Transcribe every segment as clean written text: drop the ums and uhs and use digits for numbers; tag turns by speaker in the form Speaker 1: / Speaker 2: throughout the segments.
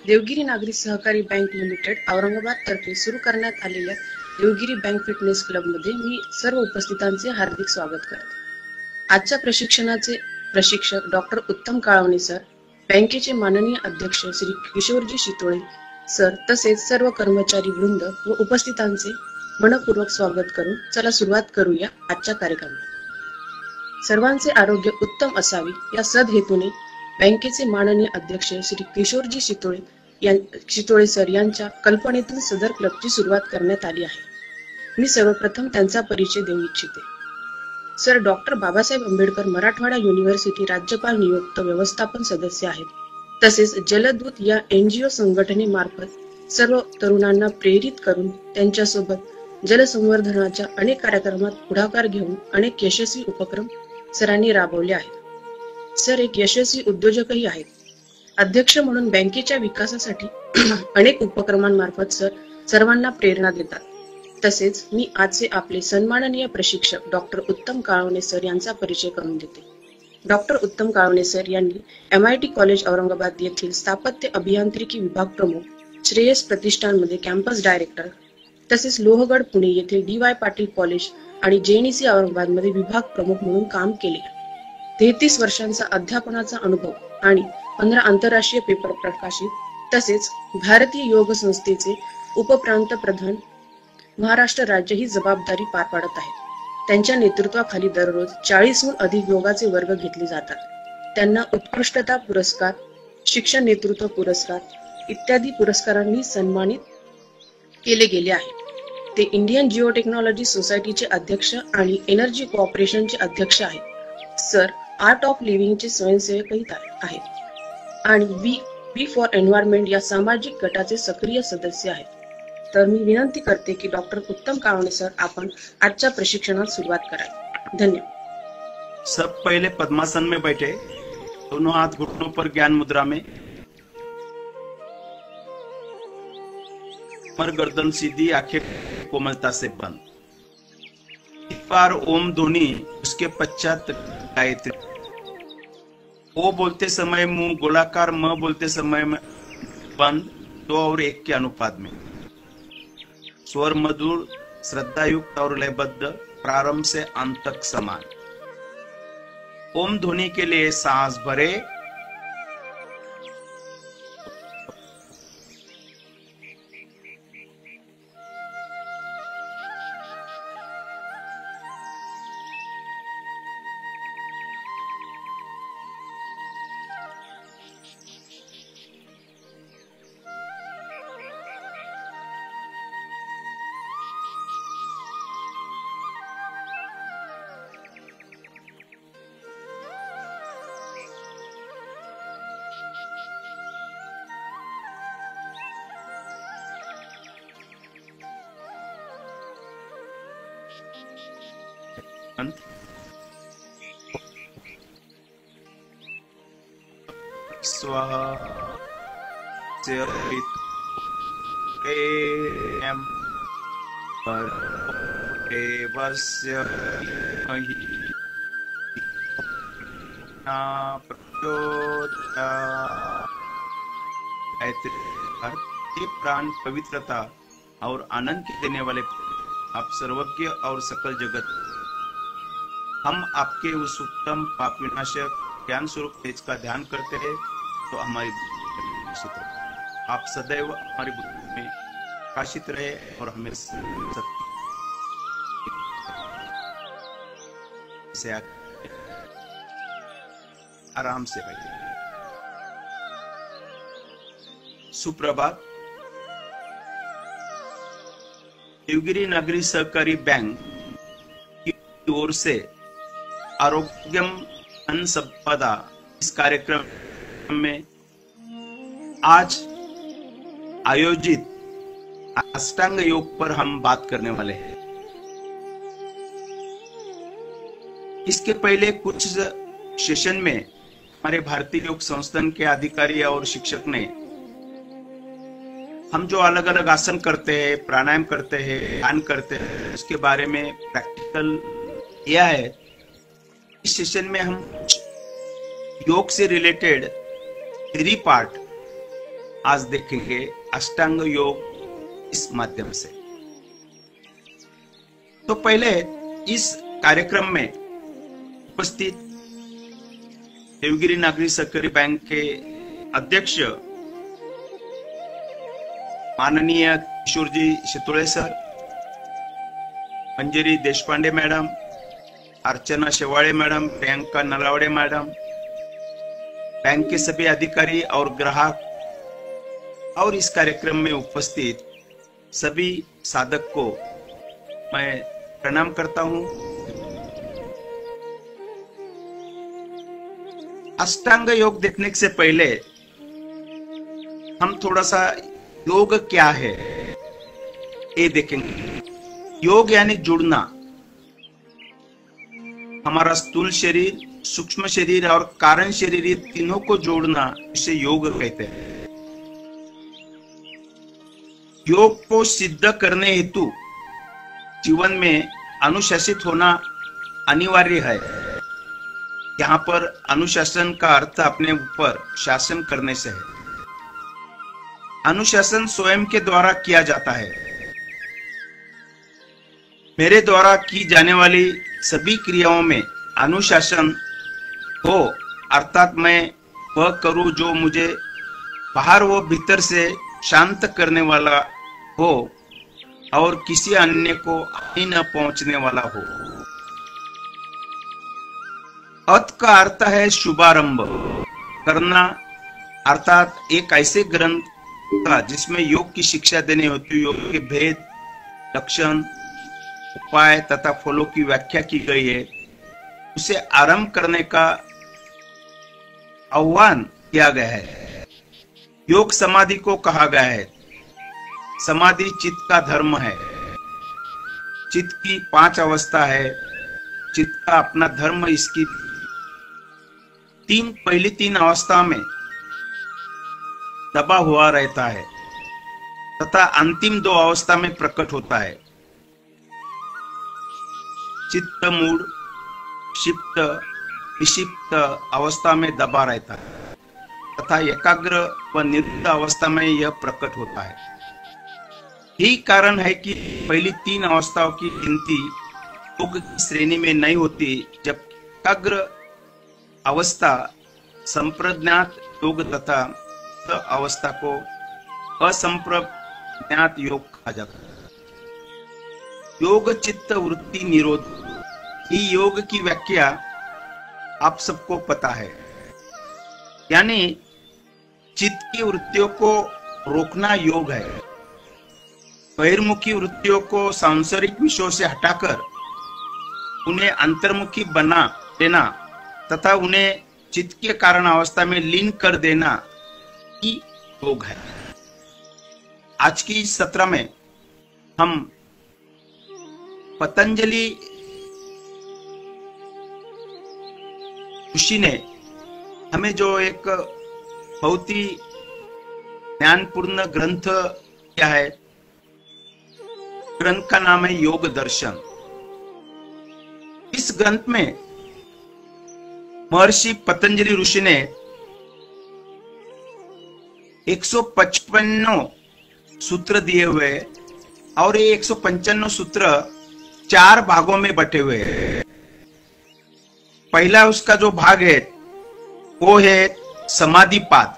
Speaker 1: देवगिरी नागरी सहकारी bank limited Aurangabad तर्फे सुरू करण्यात आलेल्या देवगिरी बँक फिटनेस क्लब मध्ये मी सर्व उपस्थितांचे हार्दिक स्वागत करते. आजच्या प्रशिक्षणाचे प्रशिक्षक डॉक्टर उत्तम काळवणे सर, बँकेचे माननीय अध्यक्ष श्री किशोरजी शितोळे सर तसेच सर्व कर्मचारी वृंद व उपस्थितांचे मनपूर्वक स्वागत करून चला सुरुवात करूया आजच्या कार्यक्रमाला. सर्वांचे आरोग्य उत्तम असावे या सदहेतूने बँकेचे माननीय अध्यक्ष श्री किशोरजी शितोळे सर यांच्या कल्पनेतून सदर क्लबची सुरुवात करण्यात आली आहे. मी सर्वप्रथम त्यांचा परिचय देऊ इच्छिते. Sir doctor Babasaheb Ambedkar Marathwada university राज्यपाल नियुक्त व्यवस्थापन सदस्य आहेत. तसेच जलदूत या NGO संघटनेमार्फत सर्व तरुणांना प्रेरित करून त्यांच्यासोबत जलसंवर्धनाच्या अनेक कार्यक्रमात पुढाकार घेऊन अनेक यशस्वी उपक्रम सरांनी राबवले आहेत. सर एक यशस्वी उद्योजकही आहेत. अध्यक्ष म्हणून बँकेच्या विकासासाठी अनेक उपक्रमांमार्फत सर सर्वांना प्रेरणा देतात. तसेच मी आजचे आपले सन्माननीय प्रशिक्षक डॉक्टर उत्तम काळवणे सर यांचा परिचय करून देते. डॉक्टर उत्तम काळवणे सर यांनी MIT कॉलेज औरंगाबाद येथील स्थापत्य अभियांत्रिकी विभाग प्रमुख, श्रेयस प्रतिष्ठानमध्ये कॅम्पस डायरेक्टर, तसेच लोहगड पुणे येथील DY पाटील कॉलेज आणि JNEC औरंगाबाद मध्ये विभाग प्रमुख म्हणून काम केले. 33 वर्षांचा अध्यापनाचा अनुभव आणि 15 आंतरराष्ट्रीय पेपर प्रकाशित, तसेच भारतीय योग संस्थेचे उपप्रांत प्रधान महाराष्ट्र राज्य ही जबाबदारी पार पाडत आहेत. त्यांच्या नेतृत्वाखाली दररोज 40हून अधिक योगाचे वर्ग घेतले जातात. त्यांना उत्कृष्टता पुरस्कार, शिक्षण नेतृत्व पुरस्कार इत्यादी पुरस्कारांनी सन्मानित केले गेले आहे. ते इंडियन जिओटेक्नॉलॉजी सोसायटीचे अध्यक्ष आणि एनर्जी कोऑपरेशनचे अध्यक्ष आहेत. सर आर्ट ऑफ लिव्हिंगचे स्वयंसेवकही आहेत आणि वी फॉर एन्व्हायरमेंट या सामाजिक गटाचे सक्रिय सदस्य आहेत. तर मी विनंती करते की डॉक्टर उत्तम काळवणे सर आपण आजच्या प्रशिक्षणात सुरुवात कराल. धन्यवाद.
Speaker 2: सब पहले पद्मासन में बैठे, दोनों हाथ घुटनों पर ज्ञान मुद्रा में, कमर गर्दन सीधी, आंखें कोमलता से बंद. एक बार ओम ध्वनि, उसके पश्चात गायत्री. ओ बोलते समय मुंह गोलाकार, म बोलते समय बंद, 2 और 1 के अनुपात में. स्वर मधुर, श्रद्धायुक्त और लयबद्ध, प्रारंभ से अंत तक समान. ओम ध्वनि के लिए सांस भरे, स्वाहा प्राण पवित्रता और आनंद के देने वाले आप सर्वज्ञ और सकल जगत, हम आपके उस उत्तम पाप विनाशक ज्ञान स्वरूप तेज का ध्यान करते हैं तो हमारी आप सदैव हमारी बुद्धि में प्रकाशित रहे और हमें सत्य से आराम से बैठे. सुप्रभात. देवगिरी नागरी सहकारी बैंक की ओर से आरोग्यम अन्न संपदा इस कार्यक्रम में आज आयोजित अष्टांग योग पर हम बात करने वाले हैं. इसके पहले कुछ सेशन में हमारे भारतीय योग संस्थान के अधिकारी और शिक्षक ने हम जो अलग अलग आसन करते हैं, प्राणायाम करते हैं, ध्यान करते हैं, उसके बारे में प्रैक्टिकल किया है. इस सेशन में हम योग से रिलेटेड थ्योरी पार्ट आज देखेंगे अष्टांग योग इस माध्यम से। तो पहले इस कार्यक्रम में उपस्थित देवगिरी नागरी सहकारी बैंक के अध्यक्ष माननीय Kishor ji Shitole sir, Manjari Deshpande madam, Archana Shewade madam, Priyanka Nalawade madam, bank के सभी अधिकारी और ग्राहक और इस कार्यक्रम में उपस्थित सभी साधक को मैं प्रणाम करता हूं। अष्टांग योग देखने से पहले हम थोड़ा सा योग क्या है ये देखेंगे। योग यानी जुड़ना। हमारा स्थूल शरीर, सूक्ष्म शरीर और कारण शरीर, ये तीनों को जोड़ना, इसे योग कहते हैं। योग को सिद्ध करने हेतु जीवन में अनुशासित होना अनिवार्य है। यहाँ पर अनुशासन का अर्थ अपने ऊपर शासन करने से है। अनुशासन स्वयं के द्वारा किया जाता है। मेरे द्वारा की जाने वाली सभी क्रियाओं में अनुशासन हो, अर्थात मैं वह करूं जो मुझे बाहर व भीतर से शांत करने वाला हो और किसी अन्य को हानि न पहुंचने वाला हो। अत का अर्थ है शुभारंभ करना, अर्थात एक ऐसे ग्रंथ का जिसमें योग की शिक्षा देने होती, योग के भेद, लक्षण, उपाय तथा फलों की व्याख्या की गई है, उसे आरंभ करने का आह्वान किया गया है। योग समाधि को कहा गया है। समाधि चित्त का धर्म है। चित्त की 5 अवस्था है। चित्त का अपना धर्म इसकी पहली 3 अवस्था में दबा हुआ रहता है तथा अंतिम 2 अवस्था में प्रकट होता है। चित्त मूढ़, क्षिप्त, विक्षिप्त अवस्था में दबा रहता है तथा एकाग्र व निरुद्ध अवस्था में यह प्रकट होता है। यही कारण है कि पहली 3 अवस्थाओं की गिनती योग की श्रेणी में नहीं होती, जब एकाग्र अवस्था संप्रज्ञात योग तथा अवस्था को असंप्रज्ञात योग कहा जाता है। योग चित्त वृत्ति निरोध, ही योग की व्याख्या आप सबको पता है। यानी चित्त की वृत्तियों को रोकना योग है। बहिर्मुखी वृत्तियों को सांसारिक विषयों से हटाकर उन्हें अंतर्मुखी बना देना तथा उन्हें चित्त के कारण अवस्था में लीन कर देना ही योग है। आज की इस सत्र में हम पतंजलि ऋषि ने हमें जो एक बहुत ही ज्ञानपूर्ण ग्रंथ क्या है, ग्रंथ का नाम है योग दर्शन। इस ग्रंथ में महर्षि पतंजलि ऋषि ने 155 सूत्र दिए हुए और ये 155 सूत्र 4 भागों में बटे हुए हैं। पहला उसका जो भाग है वो है समाधि पाद,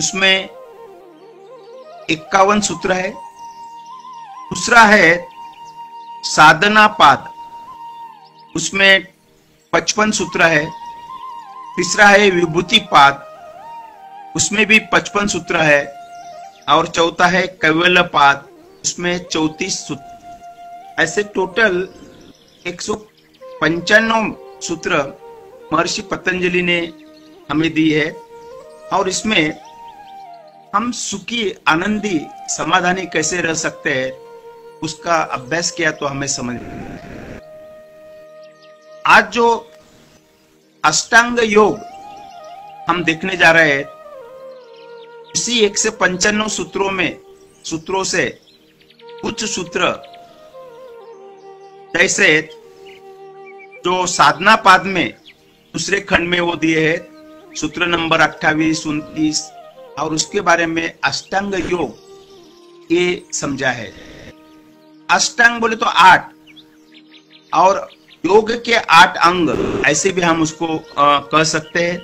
Speaker 2: उसमें 51 सूत्र है। दूसरा है साधना पाद, उसमें 55 सूत्र है। तीसरा है विभूति पाद, उसमें भी 55 सूत्र है। और चौथा है कैवल्य पाद, उसमें 34 सूत्र। ऐसे टोटल 155 सूत्र महर्षि पतंजलि ने हमें दी है। और इसमें हम सुखी, आनंदी, समाधानी कैसे रह सकते हैं उसका अभ्यास किया तो हमें समझ में। आज जो अष्टांग योग हम देखने जा रहे हैं, इसी 155 सूत्रों से कुछ सूत्र जैसे जो साधना पाद में दूसरे खंड में वो दिए हैं, सूत्र नंबर 28, 29, और उसके बारे में अष्टांग योग ये समझा है। अष्टांग बोले तो 8 और योग के 8 अंग ऐसे भी हम उसको कह सकते हैं।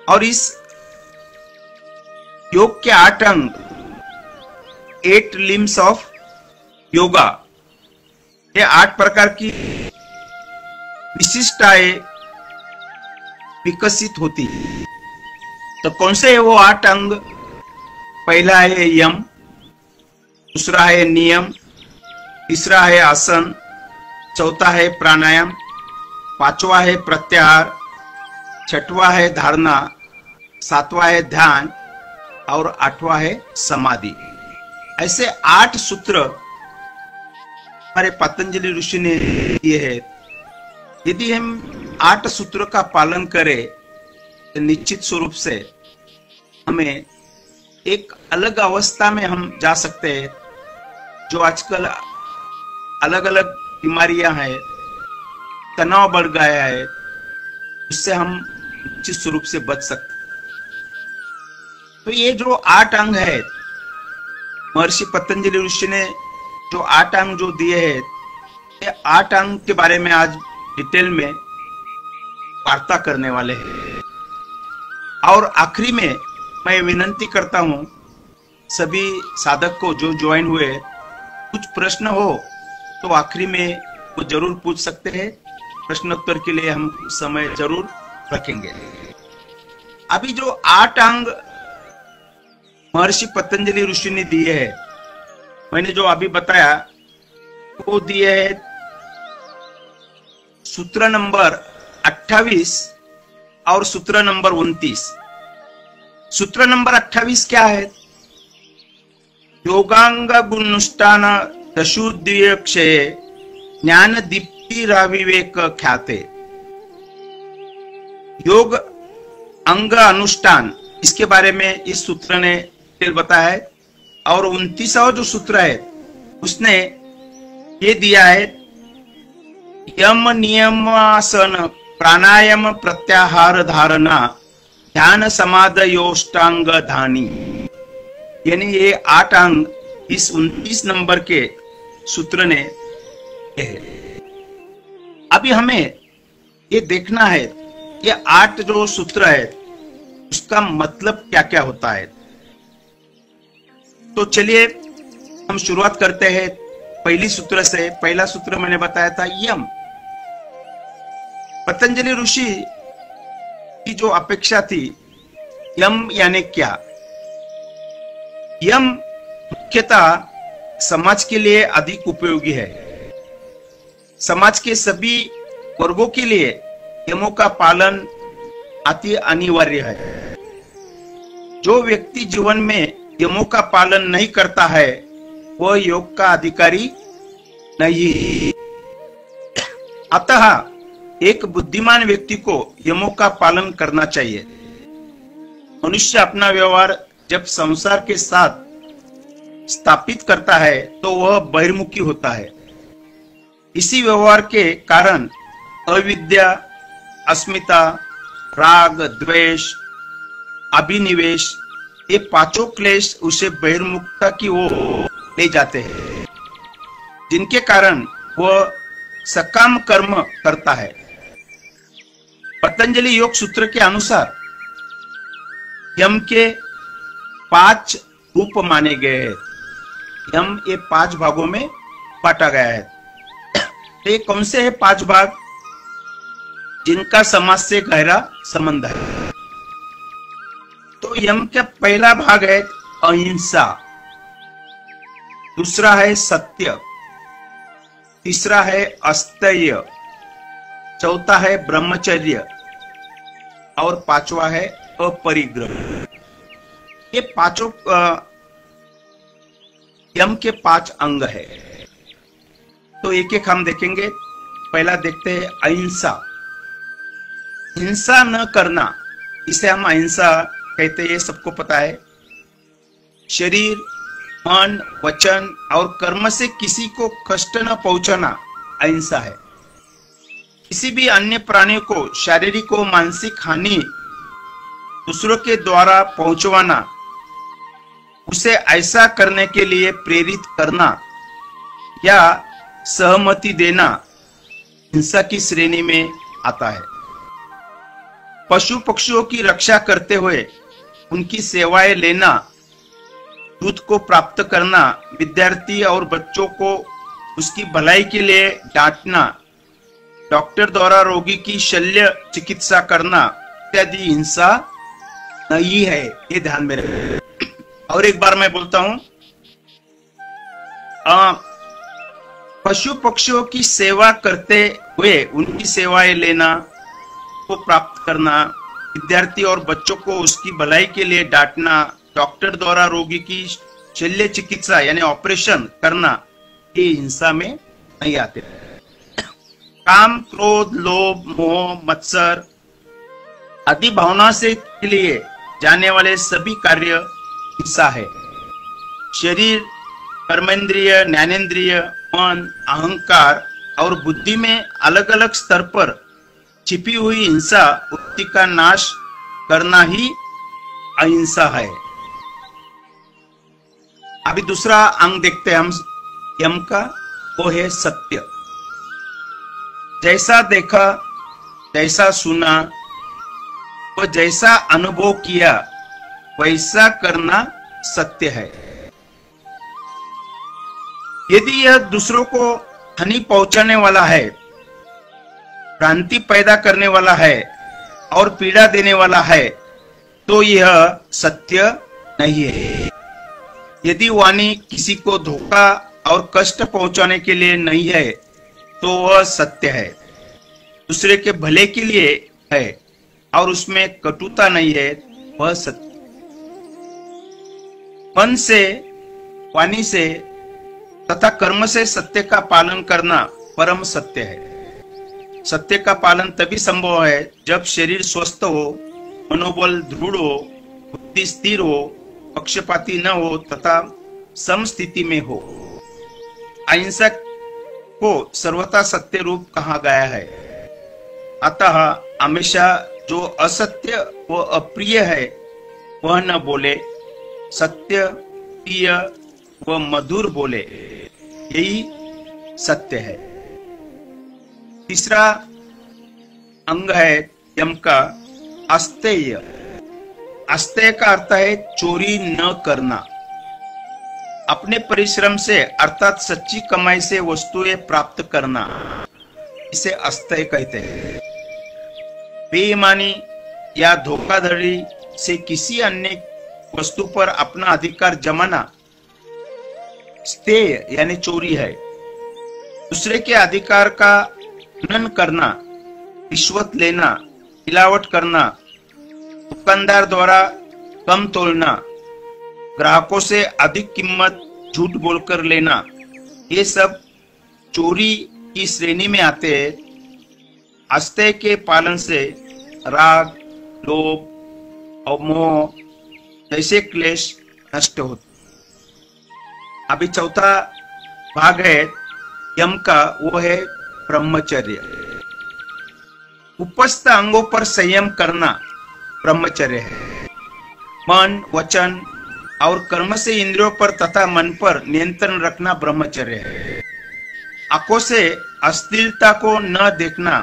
Speaker 2: और इस योग के 8 अंग 8 लिम्स ऑफ योगा, ये 8 प्रकार की विशिष्टताएं विकसित होती है। तो कौन से है वो 8 अंग? पहला है यम, दूसरा है नियम, तीसरा है आसन, चौथा है प्राणायाम, पांचवा है प्रत्याहार, छठवां है धारणा, सातवां है ध्यान और 8वां है समाधि। ऐसे 8 सूत्र हमारे पतंजलि ऋषि ने दिए हैं। यदि हम 8 सूत्रों का पालन करें तो निश्चित स्वरूप से हमें एक अलग अवस्था में हम जा सकते हैं। जो आजकल अलग अलग बीमारियां हैं, तनाव बढ़ गया है, उससे हम निश्चित स्वरूप से बच सकते हैं। तो ये जो 8 अंग है, महर्षि पतंजलि ऋषि ने जो 8 अंग जो दिए हैं, ये 8 अंग के बारे में आज डिटेल में वार्ता करने वाले हैं। और आखिरी में मैं विनंती करता हूं सभी साधक को जो ज्वाइन हुए, कुछ प्रश्न हो तो आखिरी में वो जरूर पूछ सकते हैं। प्रश्नोत्तर के लिए हम समय जरूर रखेंगे। अभी जो 8 अंग महर्षि पतंजलि ऋषि ने दिए हैं, मैंने जो अभी बताया वो दिए है सूत्र नंबर 28 और सूत्र नंबर 29। सूत्र नंबर 28 क्या है? योगांग गुणनुष्ठान दशुद्विक्षये ज्ञान दीप्ति राविवेक ख्याते। योग अंग अनुष्ठान, इसके बारे में इस सूत्र ने बताया है। और 29वां जो सूत्र है उसने ये दिया है यम नियमासन प्राणायाम प्रत्याहार धारणा ध्यान समाधयोष्टांग धानी। यानी ये 8 अंग इस 29 नंबर के सूत्र ने है। अभी हमें ये देखना है ये 8 जो सूत्र है उसका मतलब क्या क्या होता है। तो चलिए हम शुरुआत करते हैं पहली सूत्र से। पहला सूत्र मैंने बताया था यम। पतंजलि ऋषि की जो अपेक्षा थी, यम यानी क्या? यम मुख्यतः समाज के लिए अधिक उपयोगी है। समाज के सभी वर्गों के लिए यमों का पालन अति अनिवार्य है। जो व्यक्ति जीवन में यमों का पालन नहीं करता है वह योग का अधिकारी नहीं। अतः एक बुद्धिमान व्यक्ति को यमों का पालन करना चाहिए। मनुष्य अपना व्यवहार जब संसार के साथ स्थापित करता है तो वह बहिर्मुखी होता है। इसी व्यवहार के कारण अविद्या, अस्मिता, राग, द्वेष, अभिनिवेश, ये 5 क्लेश उसे बहिर्मुखता की ओर ले जाते हैं, जिनके कारण वह सकाम कर्म करता है। पतंजलि योग सूत्र के अनुसार यम के 5 रूप माने गए हैं। यम ये 5 भागों में बांटा गया है। ये कौन से है 5 भाग जिनका समाज से गहरा संबंध है? तो यम का पहला भाग है अहिंसा, दूसरा है सत्य, तीसरा है अस्तेय, चौथा है ब्रह्मचर्य और 5वां है अपरिग्रह। ये 5 यम के 5 अंग है। तो एक एक हम देखेंगे। पहला देखते हैं अहिंसा। हिंसा न करना, इसे हम अहिंसा कहते हैं, ये सबको पता है। शरीर, मन, वचन और कर्म से किसी को कष्ट न पहुंचाना अहिंसा है। किसी भी अन्य प्राणी को शारीरिक और मानसिक हानि दूसरों के द्वारा पहुंचवाना, उसे ऐसा करने के लिए प्रेरित करना या सहमति देना हिंसा की श्रेणी में आता है। पशु पक्षियों की रक्षा करते हुए उनकी सेवाएं लेना, दूध को प्राप्त करना, विद्यार्थी और बच्चों को उसकी भलाई के लिए डांटना, डॉक्टर द्वारा रोगी की शल्य चिकित्सा करना इत्यादि हिंसा नहीं है, ये ध्यान में रखें। और एक बार मैं बोलता हूं, पशु पक्षियों की सेवा करते हुए उनकी सेवाएं लेना, को प्राप्त करना, विद्यार्थी और बच्चों को उसकी भलाई के लिए डांटना, डॉक्टर द्वारा रोगी की शल्य चिकित्सा यानी ऑपरेशन करना, ये हिंसा में नहीं आते। काम, क्रोध, लोभ, मोह, मत्सर आदि भावना से के लिए जाने वाले सभी कार्य हिंसा है। शरीर, कर्मेंद्रिय, ज्ञानेंद्रिय, मन, अहंकार और बुद्धि में अलग अलग स्तर पर छिपी हुई हिंसा वृत्ति का नाश करना ही अहिंसा है। अभी दूसरा अंग देखते हैं हम यम का, वो है सत्य। जैसा देखा, जैसा सुना, वो जैसा अनुभव किया वैसा करना सत्य है। यदि यह दूसरों को हानि पहुंचाने वाला है, भ्रांति पैदा करने वाला है और पीड़ा देने वाला है, तो यह सत्य नहीं है। यदि वाणी किसी को धोखा और कष्ट पहुंचाने के लिए नहीं है, तो वह सत्य है, दूसरे के भले के लिए है और उसमें कटुता नहीं है, वह सत्य। मन से, वाणी से तथा कर्म से सत्य का पालन करना परम सत्य है। सत्य का पालन तभी संभव है जब शरीर स्वस्थ हो, मनोबल दृढ़ हो, बुद्धि स्थिर हो, पक्षपाती न हो तथा समस्थिति में हो। अहिंसा को सर्वथा सत्य रूप कहा गया है। अतः हमेशा जो असत्य व अप्रिय है वह न बोले, सत्य, प्रिय व मधुर बोले, यही सत्य है। तीसरा अंग है यम का अस्तेय। अस्तेय का अर्थ है चोरी न करना। अपने परिश्रम से अर्थात सच्ची कमाई से वस्तुएं प्राप्त करना, इसे अस्तेय कहते हैं। बेईमानी या धोखाधड़ी से किसी अन्य वस्तु पर अपना अधिकार जमाना स्तेय यानी चोरी है। दूसरे के अधिकार का हनन करना, रिश्वत लेना, मिलावट करना, दुकानदार द्वारा कम तोलना, ग्राहकों से अधिक कीमत झूठ बोलकर लेना, ये सब चोरी की श्रेणी में आते हैं। अस्तेय के पालन से राग, लोभ और मोह जैसे क्लेश नष्ट होते। अभी चौथा भाग है यम का, वो है ब्रह्मचर्य। उपस्थ अंगों पर संयम करना ब्रह्मचर्य है। मन, वचन और कर्म से इंद्रियों पर तथा मन पर नियंत्रण रखना ब्रह्मचर्य है। आंखों से अश्लीलता को न देखना,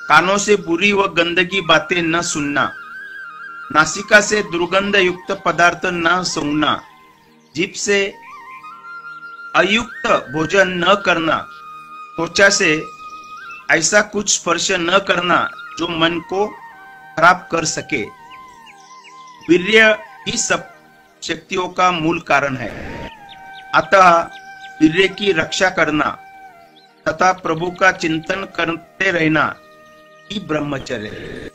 Speaker 2: कानों से बुरी व गंदगी बातें न सुनना, नासिका से दुर्गंध युक्त पदार्थ न सूंघना, जीभ से अयुक्त भोजन न करना, त्वचा से ऐसा कुछ स्पर्श न करना जो मन को खराब कर सके। वीर्य ही सब शक्तियों का मूल कारण है। अतः वीर्य की रक्षा करना तथा प्रभु का चिंतन करते रहना ही ब्रह्मचर्य है।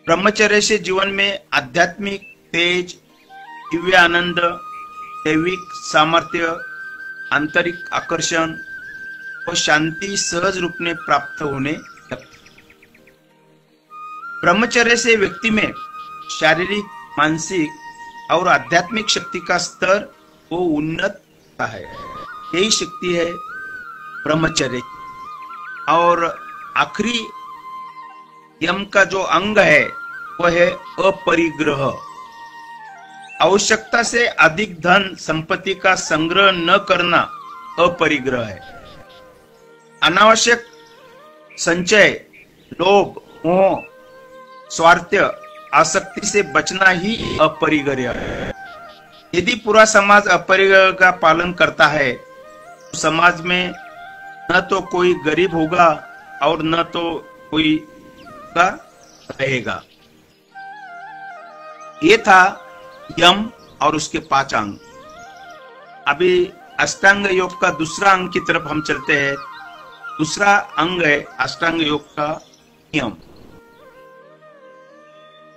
Speaker 2: ब्रह्मचर्य से जीवन में आध्यात्मिक तेज, दिव्य आनंद, दैविक सामर्थ्य, आंतरिक आकर्षण और शांति सहज रूप में प्राप्त होने लगती। ब्रह्मचर्य से व्यक्ति में शारीरिक, मानसिक और आध्यात्मिक शक्ति का स्तर वो उन्नत होता है। यही शक्ति है ब्रह्मचर्य। और आखिरी यम का जो अंग है वह है अपरिग्रह। आवश्यकता से अधिक धन संपत्ति का संग्रह न करना अपरिग्रह है। अनावश्यक संचय, लोभ, मोह, स्वार्थ, आसक्ति से बचना ही अपरिग्रह है। यदि पूरा समाज अपरिग्रह का पालन करता है तो समाज में न तो कोई गरीब होगा और न तो कोई का रहेगा। ये था यम और उसके 5 अंग। अभी अष्टांग योग का दूसरा अंग की तरफ हम चलते हैं। दूसरा अंग है अष्टांग योग का नियम।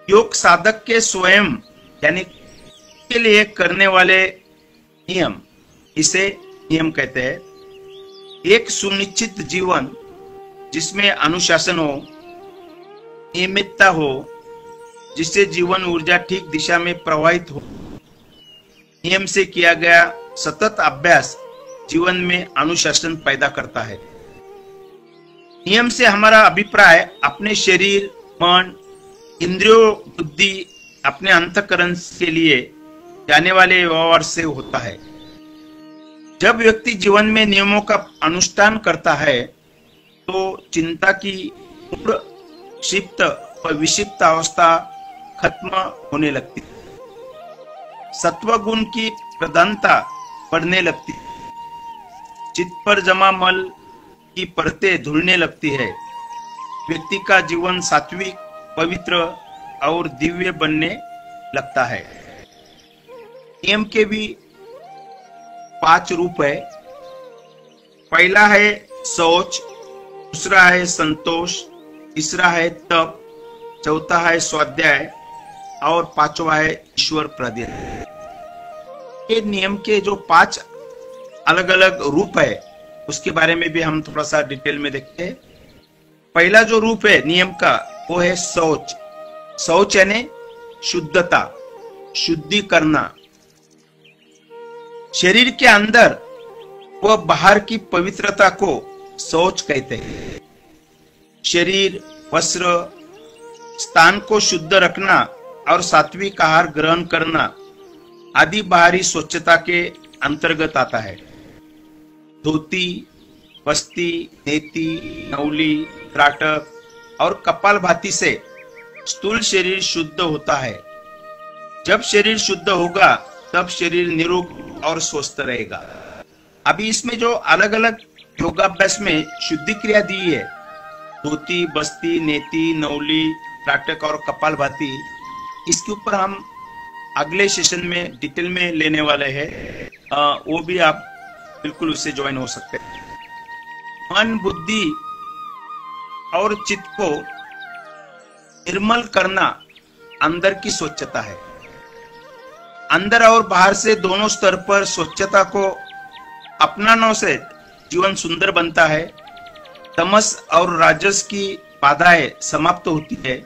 Speaker 2: योग साधक के स्वयं यानी के लिए करने वाले नियम, इसे नियम कहते हैं। एक सुनिश्चित जीवन जिसमें अनुशासन हो, नियमितता हो, जिससे जीवन ऊर्जा ठीक दिशा में प्रवाहित हो। नियम से किया गया सतत अभ्यास जीवन में अनुशासन पैदा करता है। नियम से हमारा अभिप्राय अपने शरीर, मन, इंद्रियों, बुद्धि, अपने अंतःकरण के लिए जाने वाले व्यवहार से होता है। जब व्यक्ति जीवन में नियमों का अनुष्ठान करता है तो चिंता की पूर्ण, क्षिप्त और विक्षिप्त अवस्था खत्म होने लगती है। सत्व गुण की प्रधानता बढ़ने लगती है। चित्त पर जमा मल की परतें धुलने लगती है। व्यक्ति का जीवन सात्विक, पवित्र और दिव्य बनने लगता है। नियम के भी 5 रूप है। पहला है शौच, दूसरा है संतोष, तीसरा है तप, चौथा है स्वाध्याय और 5वां है ईश्वर प्राधिन। ये नियम के जो 5 अलग अलग रूप है उसके बारे में भी हम थोड़ा सा डिटेल में देखते हैं। पहला जो रूप है नियम का वो है शौच। शौच यानी शुद्धता, शुद्धि करना। शरीर के अंदर व बाहर की पवित्रता को शौच कहते हैं। शरीर, वस्त्र, स्थान को शुद्ध रखना और सात्विक आहार ग्रहण करना आदि बाहरी स्वच्छता के अंतर्गत आता है। धोती, बस्ती, नेति, नौली, त्राटक और कपालभाति से स्थूल शरीर शुद्ध होता है। जब शरीर शुद्ध होगा तब शरीर निरोग और स्वस्थ रहेगा। अभी इसमें जो अलग अलग योगाभ्यास में शुद्धि क्रिया दी है, धोती, बस्ती, नेति, नौली, त्राटक और कपालभाति, इसके ऊपर हम अगले सेशन में डिटेल में लेने वाले हैं। वो भी आप बिल्कुल उससे ज्वाइन हो सकते हैं। मन, बुद्धि और चित्त को निर्मल करना अंदर की स्वच्छता है। अंदर और बाहर से दोनों स्तर पर स्वच्छता को अपनाने से जीवन सुंदर बनता है। तमस और राजस की बाधाएं समाप्त होती है।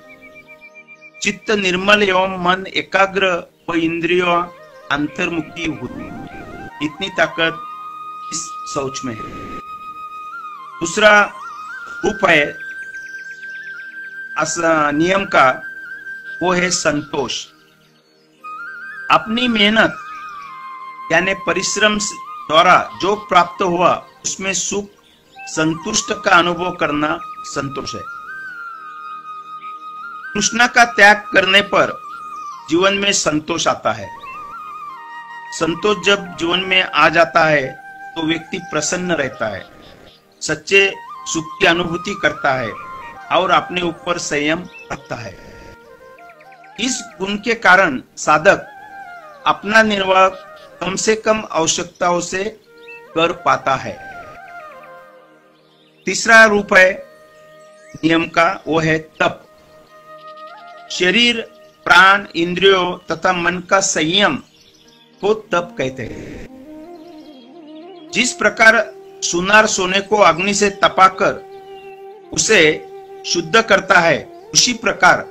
Speaker 2: चित्त निर्मल एवं मन एकाग्र व इंद्रियों अंतर्मुखी होती है। इतनी ताकत इस शौच में है। दूसरा रूप है नियम का, वो है संतोष। अपनी मेहनत यानी परिश्रम द्वारा जो प्राप्त हुआ उसमें सुख, संतुष्ट का अनुभव करना संतोष है। तृष्णा का त्याग करने पर जीवन में संतोष आता है। संतोष जब जीवन में आ जाता है तो व्यक्ति प्रसन्न रहता है, सच्चे सुख की अनुभूति करता है और अपने ऊपर संयम रखता है। इस गुण के कारण साधक अपना निर्वाह कम से कम आवश्यकताओं से कर पाता है। तीसरा रूप है नियम का, वो है तप। शरीर, प्राण, इंद्रियों तथा मन का संयम को तप कहते हैं। जिस प्रकार सुनार सोने को अग्नि से तपाकर उसे शुद्ध करता है, उसी प्रकार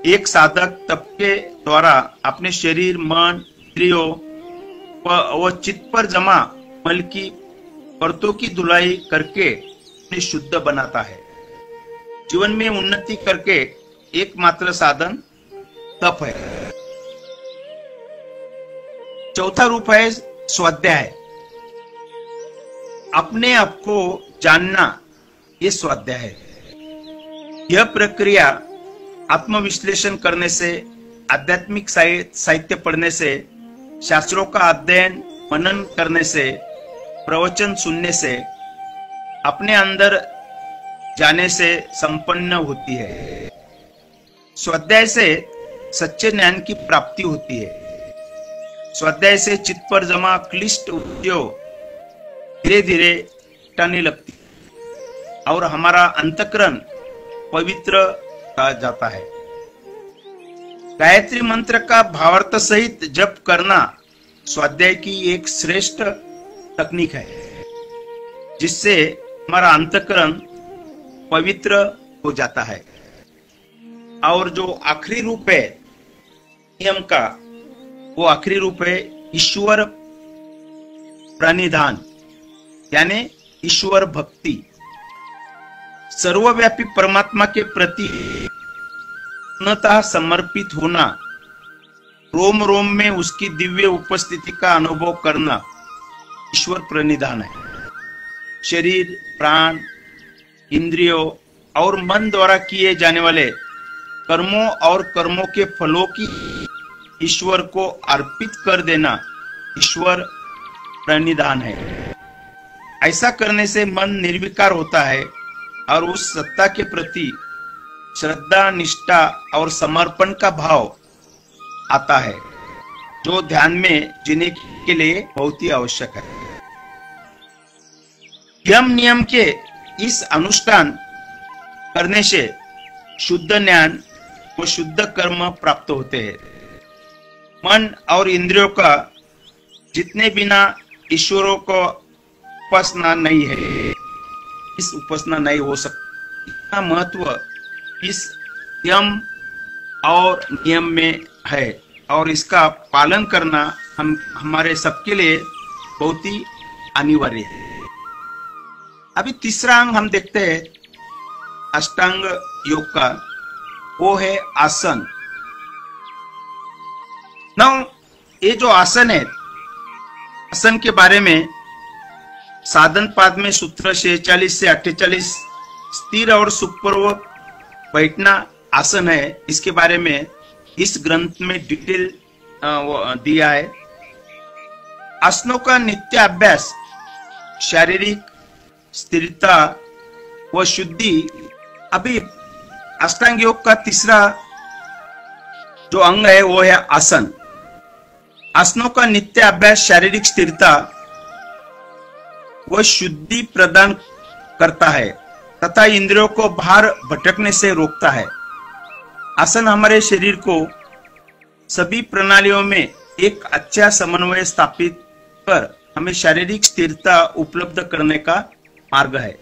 Speaker 2: एक साधक तप के द्वारा अपने शरीर, मन, इंद्रियों व चित्त पर जमा मल की परतों की धुलाई करके उन्हें शुद्ध बनाता है। जीवन में उन्नति करके एकमात्र साधन तप है। चौथा रूप है स्वाध्याय। अपने आप को जानना, ये स्वाध्याय है। यह प्रक्रिया आत्मविश्लेषण करने से, आध्यात्मिक साहित्य पढ़ने से, शास्त्रों का अध्ययन मनन करने से, प्रवचन सुनने से, अपने अंदर जाने से संपन्न होती है। स्वाध्याय से सच्चे ज्ञान की प्राप्ति होती है। स्वाध्याय से चित्त पर जमा क्लिष्ट उपद्यो धीरे धीरे हटने लगती और हमारा अंतःकरण पवित्र कहा जाता है। गायत्री मंत्र का भावार्थ सहित जप करना स्वाध्याय की एक श्रेष्ठ तकनीक है, जिससे हमारा अंतःकरण पवित्र हो जाता है। और जो आखिरी रूप है नियम का, वो आखिरी रूप है ईश्वर प्रणिधान, यानी ईश्वर भक्ति। सर्वव्यापी परमात्मा के प्रति पूर्णतः समर्पित होना, रोम रोम में उसकी दिव्य उपस्थिति का अनुभव करना ईश्वर प्रणिधान है। शरीर, प्राण, इंद्रियों और मन द्वारा किए जाने वाले कर्मों और कर्मों के फलों की ईश्वर को अर्पित कर देना ईश्वर प्रणिधान है। ऐसा करने से मन निर्विकार होता है और उस सत्ता के प्रति श्रद्धा, निष्ठा और समर्पण का भाव आता है, जो ध्यान में जीने के लिए बहुत ही आवश्यक है। यम नियम के इस अनुष्ठान करने से शुद्ध ज्ञान व शुद्ध कर्म प्राप्त होते हैं। मन और इंद्रियों का जितने बिना ईश्वरों को उपासना नहीं है, इस उपासना नहीं हो सकती। इतना महत्व इस यम और नियम में है और इसका पालन करना हमारे सबके लिए बहुत ही अनिवार्य है। अभी तीसरा अंग हम देखते हैं अष्टांग योग का, वो है आसन। नाउ ये जो आसन है, आसन के बारे में साधन पाद में सूत्र 46 से 48 स्थिर और सुखपूर्वक बैठना आसन है, इसके बारे में इस ग्रंथ में डिटेल दिया है। आसनों का नित्य अभ्यास शारीरिक स्थिरता व शुद्धि। अभी अष्टांग योग का तीसरा जो अंग है वो है आसन। आसनों का नित्य अभ्यास शारीरिक स्थिरता व शुद्धि प्रदान करता है तथा इंद्रियों को बाहर भटकने से रोकता है। आसन हमारे शरीर को सभी प्रणालियों में एक अच्छा समन्वय स्थापित कर हमें शारीरिक स्थिरता उपलब्ध करने का मार्ग है।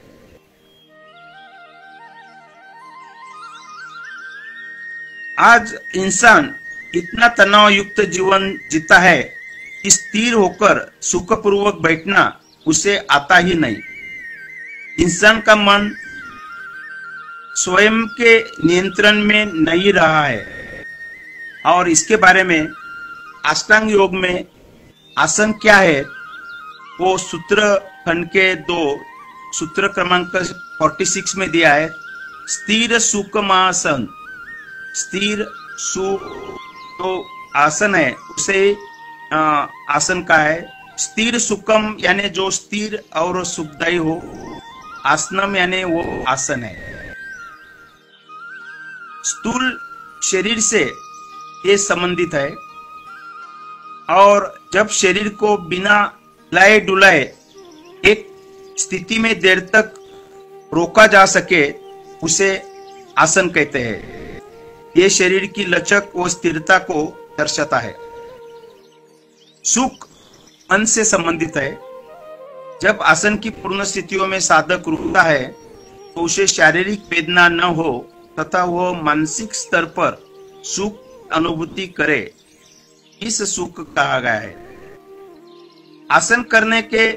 Speaker 2: आज इंसान इतना तनाव युक्त जीवन जीता है कि स्थिर होकर सुखपूर्वक बैठना उसे आता ही नहीं। इंसान का मन स्वयं के नियंत्रण में नहीं रहा है और इसके बारे में अष्टांग योग में आसन क्या है वो सूत्र खंड के 2 सूत्र क्रमांक 46 में दिया है। स्थिर सुखमासन। स्थिर सुख तो आसन है, उसे आसन का है। स्थिर सुखम यानी जो स्थिर और सुखदायी हो, आसनम यानी वो आसन है। स्थूल शरीर से ये संबंधित है और जब शरीर को बिना लाए डुलाए एक स्थिति में देर तक रोका जा सके उसे आसन कहते हैं। ये शरीर की लचक व स्थिरता को दर्शाता है। सुख मन से संबंधित है। जब आसन की पूर्ण स्थितियों में साधक रुकता है तो उसे शारीरिक वेदना न हो तथा वह मानसिक स्तर पर सुख अनुभूति करे, इस सुख कहा गया है। आसन करने के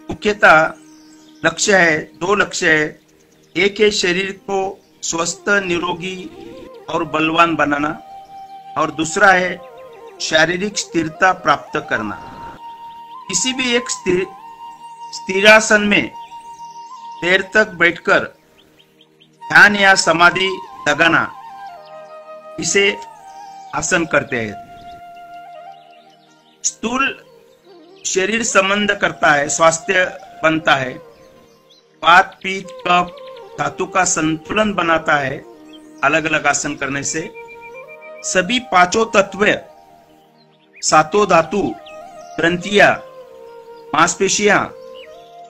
Speaker 2: मुख्यतः लक्ष्य है, 2 लक्ष्य है। एक है शरीर को स्वस्थ, निरोगी और बलवान बनाना और दूसरा है शारीरिक स्थिरता प्राप्त करना। किसी भी एक स्थिरासन में देर तक बैठकर ध्यान या समाधि लगाना, इसे आसन कहते हैं। स्थूल शरीर संबंध करता है, स्वास्थ्य बनता है, वात पित्त कफ धातु का संतुलन बनाता है। अलग अलग आसन करने से सभी पांचों तत्व, सातों धातु, ग्रंथियां, मांसपेशियां,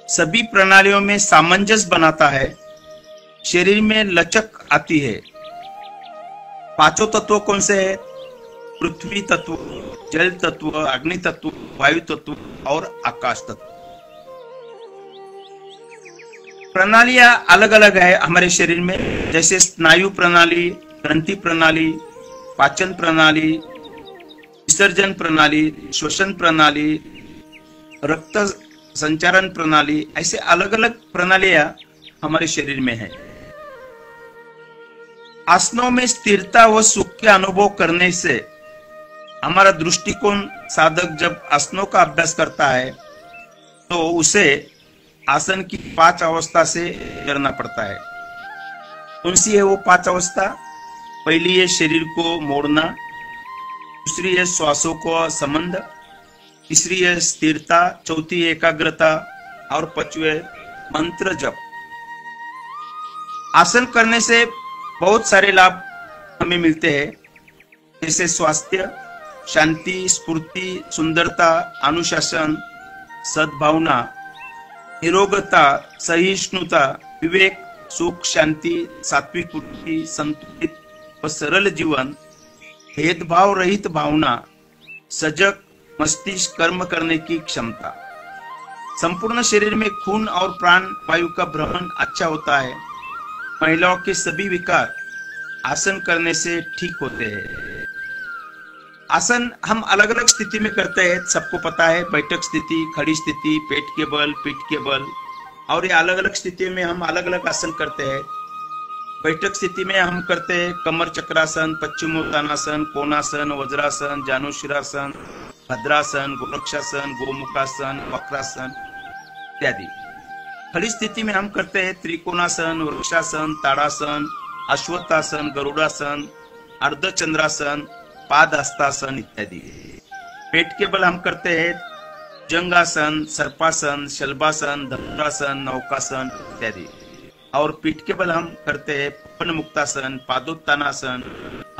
Speaker 2: सभी प्रणालियों में सामंजस्य बनाता है। शरीर में लचक आती है। पांचों तत्व कौन से हैं? पृथ्वी तत्व, जल तत्व, अग्नि तत्व, वायु तत्व और आकाश तत्व। प्रणालियां अलग अलग है हमारे शरीर में, जैसे स्नायु प्रणाली, ग्रंथि प्रणाली, पाचन प्रणाली, विसर्जन प्रणाली, श्वसन प्रणाली, रक्त संचारण प्रणाली, ऐसे अलग अलग प्रणालियां हमारे शरीर में है। आसनों में स्थिरता व सुख के अनुभव करने से हमारा दृष्टिकोण, साधक जब आसनों का अभ्यास करता है तो उसे आसन की 5 अवस्था से करना पड़ता है। कौन सी है वो 5 अवस्था? पहली है शरीर को मोड़ना, दूसरी है श्वासों को संबंध, तीसरी है स्थिरता, चौथी है एकाग्रता और 5वीं है मंत्र जप। आसन करने से बहुत सारे लाभ हमें मिलते हैं, जैसे स्वास्थ्य, शांति, स्फूर्ति, सुंदरता, अनुशासन, सद्भावना, निरोगता, सहिष्णुता, विवेक, सुख, शांति, सात्विक वृत्ति, संतुलित व सरल जीवन, भेदभाव रहित भावना, सजग मस्तिष्क, कर्म करने की क्षमता। संपूर्ण शरीर में खून और प्राण वायु का भ्रमण अच्छा होता है। महिलाओं के सभी विकार आसन करने से ठीक होते हैं। आसन हम अलग अलग स्थिति में करते हैं, सबको पता है। बैठक स्थिति, खड़ी स्थिति, पेट के बल, पीठ के बल, और ये अलग अलग स्थिति में हम अलग अलग आसन करते हैं। बैठक स्थिति में हम करते हैं कमर चक्रासन, पश्चिमोत्तानासन, कोणासन, वज्रासन, जानुशिरासन, भद्रासन, गोरक्षासन, गोमुखासन, वक्रासन इत्यादि। खड़ी स्थिति में हम करते हैं त्रिकोणासन, वृक्षासन, ताड़ासन, अश्वत्थासन, गरुड़ासन, अर्धचंद्रासन, पादहस्तासन इत्यादि। पेट के बल हम करते हैं जंगासन, सर्पासन, शल्भासन, धनुरासन, नौकासन इत्यादि। और पीठ के बल हम करते हैं पवन मुक्तासन, पादोत्तानासन,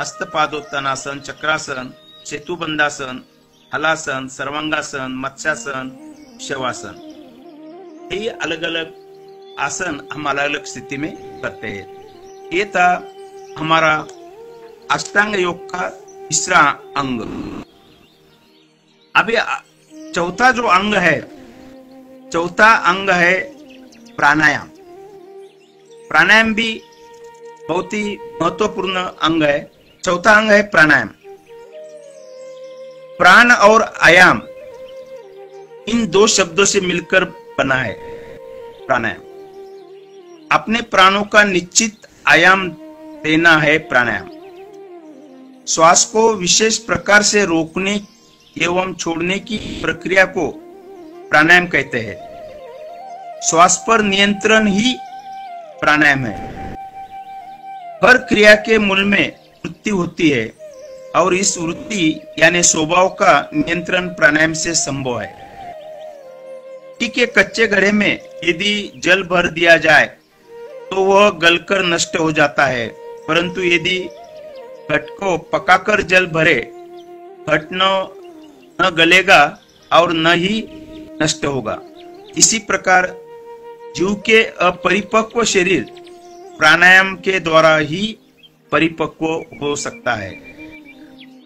Speaker 2: हस्तपादोत्तानासन, चक्रासन, सेतुबंधासन, हलासन, सर्वांगासन, मत्स्यासन, शवासन। ये अलग अलग आसन हम अलग अलग स्थिति में करते हैं। ये था हमारा अष्टांग योग का तीसरा अंग। अभी चौथा जो अंग है, चौथा अंग है प्राणायाम। प्राणायाम भी बहुत ही महत्वपूर्ण अंग है। चौथा अंग है प्राणायाम। प्राण और आयाम, इन 2 शब्दों से मिलकर बना है प्राणायाम। अपने प्राणों का निश्चित आयाम देना है प्राणायाम। श्वास को विशेष प्रकार से रोकने एवं छोड़ने की प्रक्रिया को प्राणायाम कहते हैं। श्वास पर नियंत्रण ही प्राणायाम है। हर क्रिया के मूल में वृत्ति होती है और इस वृत्ति यानी स्वभाव का नियंत्रण प्राणायाम से संभव है। मिट्टी के कच्चे घड़े में यदि जल भर दिया जाए तो वह गलकर नष्ट हो जाता है, परंतु यदि घट को पकाकर जल भरे, घट न गलेगा और न ही नष्ट होगा। इसी प्रकार जीव के अपरिपक्व शरीर प्राणायाम के द्वारा ही परिपक्व हो सकता है।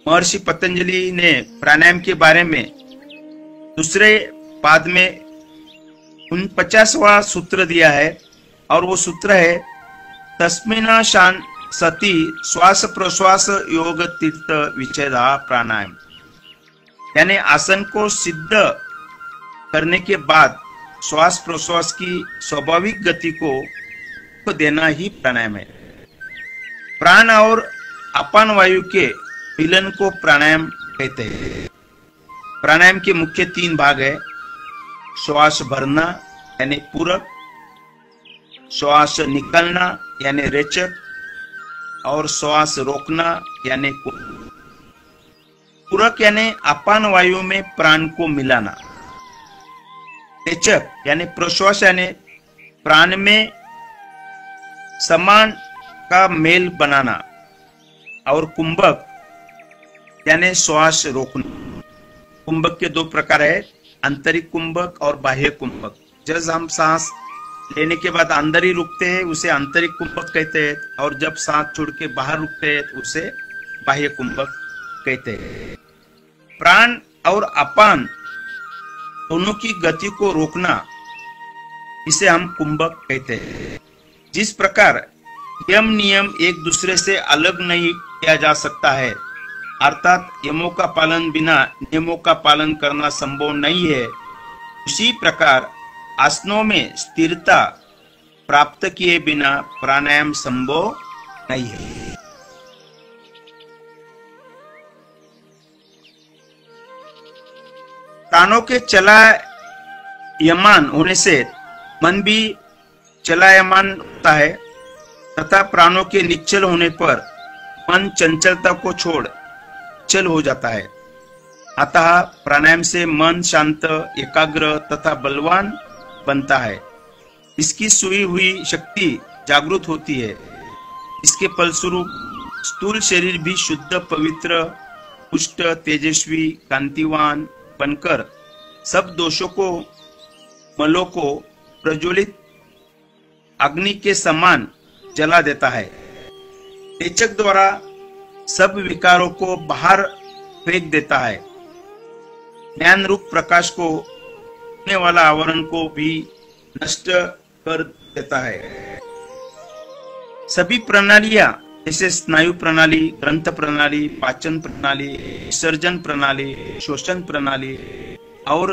Speaker 2: महर्षि पतंजलि ने प्राणायाम के बारे में दूसरे पाद में 49वां सूत्र दिया है, और वो सूत्र है तस्मिन् शान सति श्वास प्रश्वास योग तीर्थ विच्छेदा प्राणायाम। यानी आसन को सिद्ध करने के बाद श्वास प्रश्वास की स्वाभाविक गति को देना ही प्राणायाम है। प्राण और अपान वायु के मिलन को प्राणायाम कहते हैं। प्राणायाम के मुख्य 3 भाग है। श्वास भरना यानी पूरक, श्वास निकालना यानी रेचक, और श्वास रोकना यानी पूरक यानी अपान वायु में प्राण को मिलाना, रेचक यानी प्रश्वास यानी प्राण में समान का मेल बनाना, और कुंभक यानी श्वास रोकना। कुंभक के 2 प्रकार है, आंतरिक कुंभक और बाह्य कुंभक। जब हम सांस लेने के बाद अंदर ही रुकते हैं उसे आंतरिक कुंभक कहते हैं, और जब सांस छोड़ के बाहर रुकते हैं उसे बाह्य कुंभक कहते हैं। प्राण और अपान दोनों की गति को रोकना, इसे हम कुंभक कहते हैं। जिस प्रकार यम नियम एक दूसरे से अलग नहीं किया जा सकता है, अर्थात यमों का पालन बिना नियमों का पालन करना संभव नहीं है, उसी प्रकार आसनों में स्थिरता प्राप्त किए बिना प्राणायाम संभव नहीं है। प्राणों के चलायमान होने से मन भी चलायमान होता है, तथा प्राणों के निश्चल होने पर मन चंचलता को छोड़ चल हो जाता है। अतः प्राणायाम से मन शांत, एकाग्र तथा बलवान बनता है। इसकी सोई हुई शक्ति जागृत होती है। इसके फलस्वरूप स्थूल शरीर भी शुद्ध, पवित्र, पुष्ट, तेजस्वी, कांतिवान बनकर सब दोषों को, मलों को प्रज्वलित अग्नि के समान जला देता है। रेचक द्वारा सब विकारों को बाहर फेंक देता है। ज्ञान रूप प्रकाश को होने वाला आवरण को भी नष्ट कर देता है। सभी प्रणालियां जैसे स्नायु प्रणाली, ग्रंथ प्रणाली, पाचन प्रणाली, विसर्जन प्रणाली, श्वसन प्रणाली और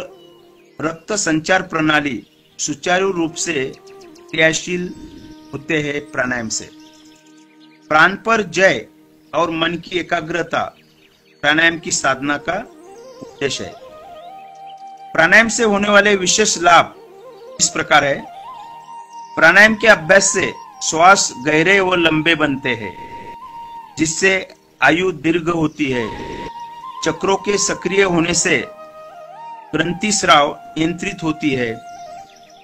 Speaker 2: रक्त संचार प्रणाली सुचारू रूप से क्रियाशील होते हैं प्राणायाम से। प्राण पर जय और मन की एकाग्रता प्राणायाम की साधना का उद्देश्य है। प्राणायाम से होने वाले विशेष लाभ इस प्रकार है। प्राणायाम के अभ्यास से श्वास गहरे व लंबे बनते हैं, जिससे आयु दीर्घ होती है। चक्रों के सक्रिय होने से ग्रंथि स्राव नियंत्रित होती है।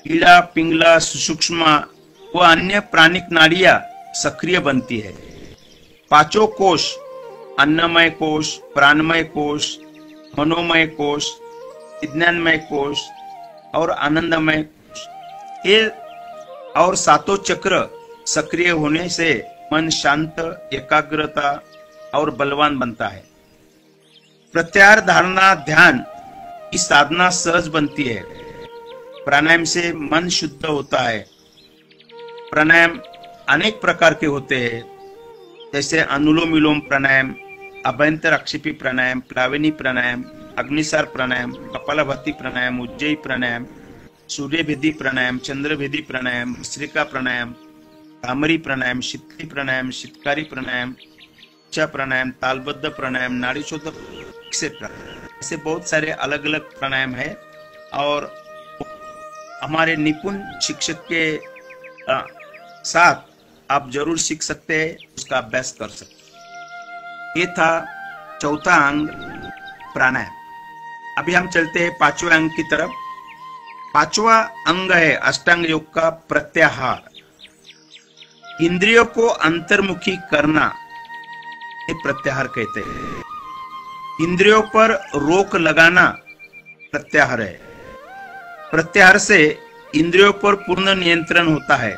Speaker 2: कीड़ा, पिंगला, सुषुम्ना व अन्य प्राणिक नाड़ियां सक्रिय बनती है। पांचों कोश, अन्नमय कोश, प्राणमय कोश, मनोमय कोश, विज्ञानमय कोश और आनंदमय कोश, ये और 7 चक्र सक्रिय होने से मन शांत, एकाग्रता और बलवान बनता है। प्रत्याहार, धारणा, ध्यान की साधना सहज बनती है। प्राणायाम से मन शुद्ध होता है। प्राणायाम अनेक प्रकार के होते हैं, जैसे अनुलोम विलोम प्राणायाम, अभ्यंतर आक्षेपी प्राणायाम, प्लावनी प्राणायाम, अग्निसार प्राणायाम, कपालभाति प्राणायाम, उज्जयी प्राणायाम, सूर्यभेदी प्राणायाम, चंद्रभेदी प्राणायाम, भस्त्रिका प्राणायाम, भ्रामरी प्राणायाम, शीतली प्राणायाम, शीतकारी प्राणायाम, इच्छा प्राणायाम, तालबद्ध प्राणायाम, नाड़ीशोधक एक्सेट्रा। ऐसे बहुत सारे अलग अलग प्राणायाम है और हमारे निपुण शिक्षक के साथ आप जरूर सीख सकते हैं, उसका अभ्यास कर सकते हैं। ये था चौथा अंग प्राणायाम। अभी हम चलते हैं 5वें अंग की तरफ। 5वां अंग है अष्टांग योग का प्रत्याहार। इंद्रियों को अंतर्मुखी करना, ये प्रत्याहार कहते हैं। इंद्रियों पर रोक लगाना प्रत्याहार है। प्रत्याहार से इंद्रियों पर पूर्ण नियंत्रण होता है।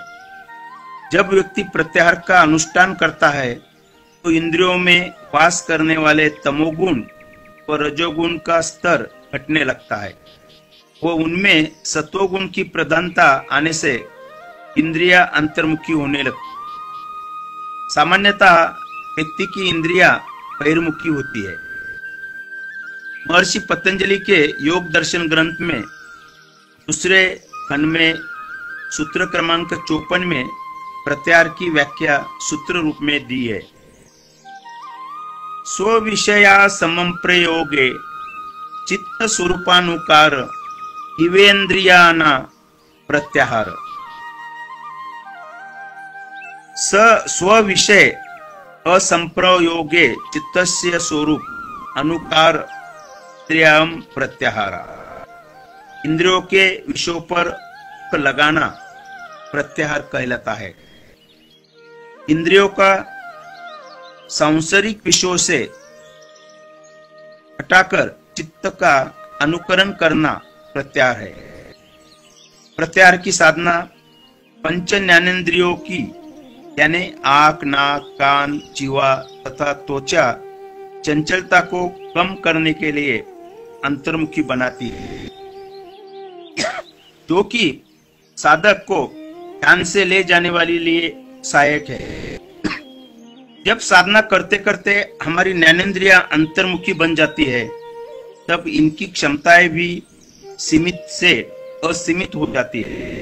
Speaker 2: जब व्यक्ति प्रत्याहार का अनुष्ठान करता है तो इंद्रियों में वास करने वाले तमोगुण व रजोगुण का स्तर घटने लगता है। वो उनमें सत्वगुण की प्रधानता आने से इंद्रियां अंतर्मुखी होने लगती। सामान्यतः व्यक्ति की इंद्रियां बहिर्मुखी होती है। महर्षि पतंजलि के योग दर्शन ग्रंथ में दूसरे खंड में सूत्र क्रमांक 54 में प्रत्याहार की व्याख्या सूत्र रूप में दी है। स्वविषया समं प्रयोगे चित्त स्वरूपानुकार इवेंद्रियाना प्रत्याहार। स्वविषय असंप्रयोगे चित्तस्य स्वरूप अनुकार इंद्रियम प्रत्याहार। इंद्रियों के विषयों पर लगाना प्रत्याहार कहलाता है। इंद्रियों का सांसारिक विषयों से हटाकर चित्त का अनुकरण करना प्रत्याहार है। प्रत्याहार की साधना पंच ज्ञानेंद्रियों की यानी आंख, नाक, कान, जीवा तथा त्वचा चंचलता को कम करने के लिए अंतर्मुखी बनाती है, जो कि साधक को ध्यान से ले जाने वाले लिए सहायक है। जब साधना करते करते हमारी ज्ञानेंद्रियां अंतर्मुखी बन जाती है, तब इनकी क्षमताएं भी सीमित से असीमित हो जाती है।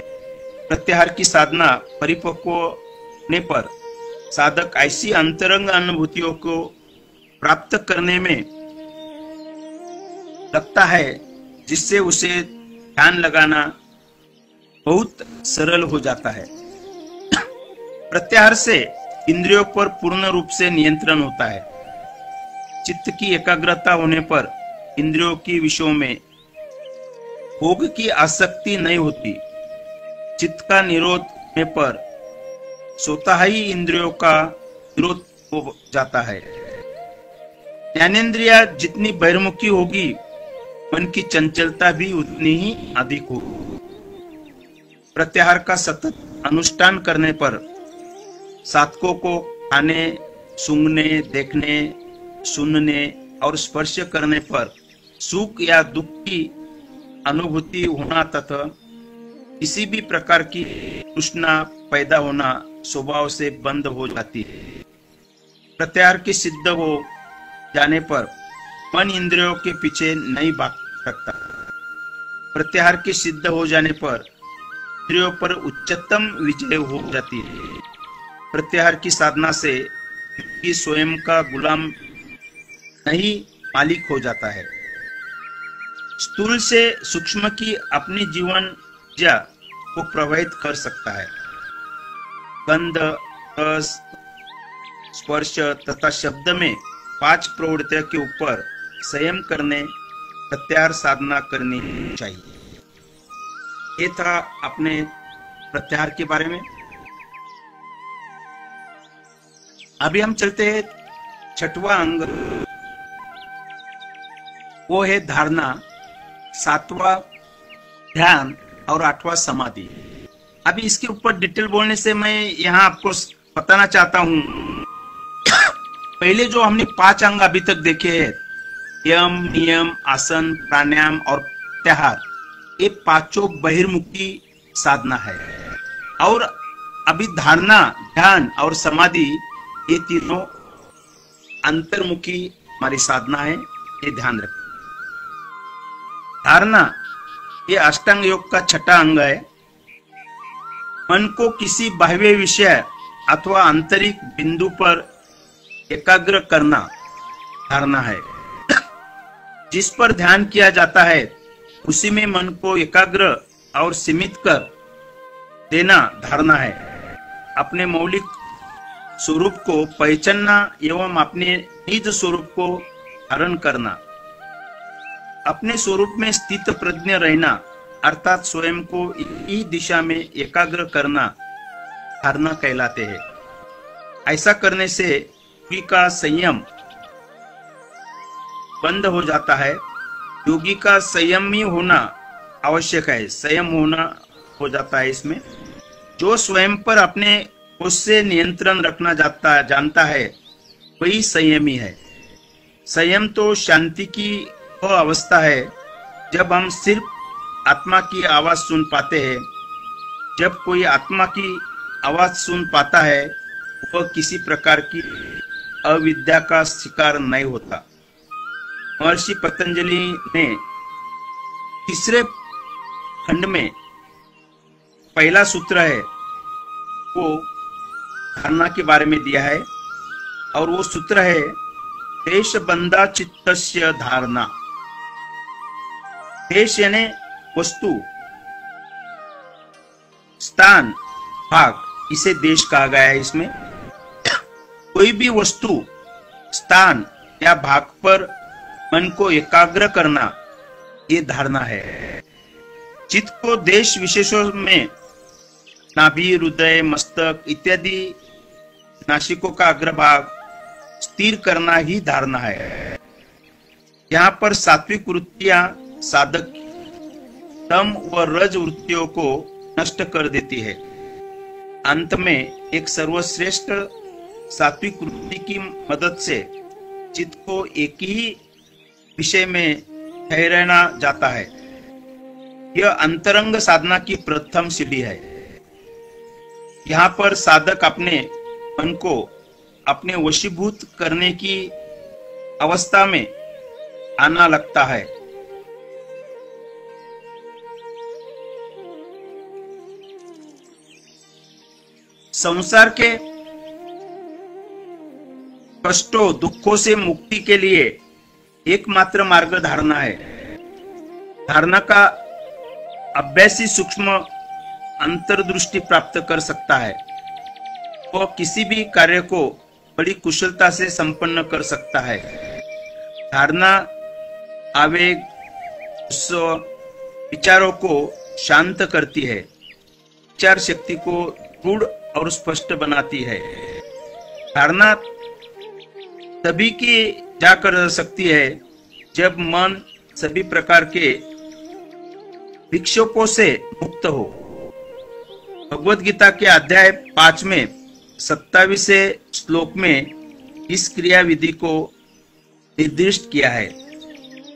Speaker 2: प्रत्याहार की साधना परिपक्व होने पर साधक ऐसी अंतरंग अनुभूतियों को प्राप्त करने में लगता है जिससे उसे ध्यान लगाना बहुत सरल हो जाता है। प्रत्याहार से इंद्रियों पर पूर्ण रूप से नियंत्रण होता है। चित्त की एकाग्रता होने पर इंद्रियों की विषयों में भोग की आसक्ति नहीं होती। चित्त का निरोध होने पर स्वतः ही इंद्रियों का निरोध हो जाता है। ज्ञानेंद्रिया जितनी बहिर्मुखी होगी, मन की चंचलता भी उतनी ही अधिक होगी। प्रत्याहार का सतत अनुष्ठान करने पर साधकों को खाने, सूंघने, देखने, सुनने और स्पर्श करने पर सुख या दुख की अनुभूति होना तथा किसी भी प्रकार की तृष्णा पैदा होना स्वभाव से बंद हो जाती है। प्रत्याहार की सिद्ध हो जाने पर मन इंद्रियों के पीछे नहीं भाग सकता। प्रत्याहार की सिद्ध हो जाने पर इंद्रियों पर उच्चतम विजय हो जाती है। प्रत्याहार की साधना से व्यक्ति स्वयं का गुलाम नहीं मालिक हो जाता है। स्थूल से सूक्ष्म की अपनी जीवन ऊर्जा को प्रभावित कर सकता है। गंध, रस, स्पर्श तथा शब्द में 5 प्रवृत्तियों के ऊपर संयम करने प्रत्याहार साधना करनी चाहिए। ये था अपने प्रत्याहार के बारे में। अभी हम चलते हैं छठवां अंग, वो है धारणा, 7वां ध्यान और 8वां समाधि। अभी इसके ऊपर डिटेल बोलने से मैं यहाँ आपको बताना चाहता हूँ। पहले जो हमने 5 अंग अभी तक देखे हैं, यम, नियम, आसन, प्राणायाम और प्रत्याहार, ये 5 बहिर्मुखी साधना है। और अभी धारणा, ध्यान और समाधि, ये तीनों अंतर्मुखी हमारी साधना है, ये ध्यान रखें। धारणा ये अष्टांग योग का 6वां अंग है। मन को किसी बाह्य विषय अथवा आंतरिक बिंदु पर एकाग्र करना धारणा है। जिस पर ध्यान किया जाता है उसी में मन को एकाग्र और सीमित कर देना धारणा है। अपने मौलिक स्वरूप को पहचानना एवं अपने निज स्वरूप को धारण करना, अपने स्वरूप में स्थित प्रज्ञ रहना अर्थात स्वयं को ही दिशा में एकाग्र करना धारणा कहलाते हैं। ऐसा करने से योगी का संयम बंद हो जाता है। योगी का संयमी होना आवश्यक है, संयम होना हो जाता है इसमें। जो स्वयं पर अपने खुद से नियंत्रण रखना जानता है वही संयमी है। संयम तो शांति की वह अवस्था है जब हम सिर्फ आत्मा की आवाज सुन पाते हैं। जब कोई आत्मा की आवाज सुन पाता है वह किसी प्रकार की अविद्या का शिकार नहीं होता। महर्षि पतंजलि ने 3रे खंड में पहला सूत्र है वो धारणा के बारे में दिया है, और वो सूत्र है देशबंधा चित्तस्य धारणा। देश यानी वस्तु, स्थान, भाग, इसे देश कहा गया है। इसमें कोई भी वस्तु, स्थान या भाग पर मन को एकाग्र करना, ये धारणा है। चित्त को देश विशेषों में नाभि, हृदय, मस्तक इत्यादि नासिकों का अग्रभाग स्थिर करना ही धारणा है। यहाँ पर सात्विक वृत्तियां साधक तम व रज वृत्तियों को नष्ट कर देती है। अंत में एक सर्वश्रेष्ठ सात्विक वृत्ति की मदद से चित्त को एक ही विषय में ठहराना जाता है। यह अंतरंग साधना की प्रथम सीढ़ी है। यहाँ पर साधक अपने मन को अपने वशीभूत करने की अवस्था में आना लगता है। संसार के कष्टों, दुखों से मुक्ति के लिए एकमात्र मार्ग धारणा है। धारणा का अभ्यासी सूक्ष्म अंतर्दृष्टि प्राप्त कर सकता है। वह किसी भी कार्य को बड़ी कुशलता से संपन्न कर सकता है। धारणा आवेग, विचारों को शांत करती है, विचार शक्ति को दृढ़ और स्पष्ट बनाती है। धारणा तभी की जा कर सकती है जब मन सभी प्रकार के विक्षोभों से मुक्त हो। भगवद गीता के अध्याय 5 में 27वें श्लोक में इस क्रिया विधि को निर्दिष्ट किया है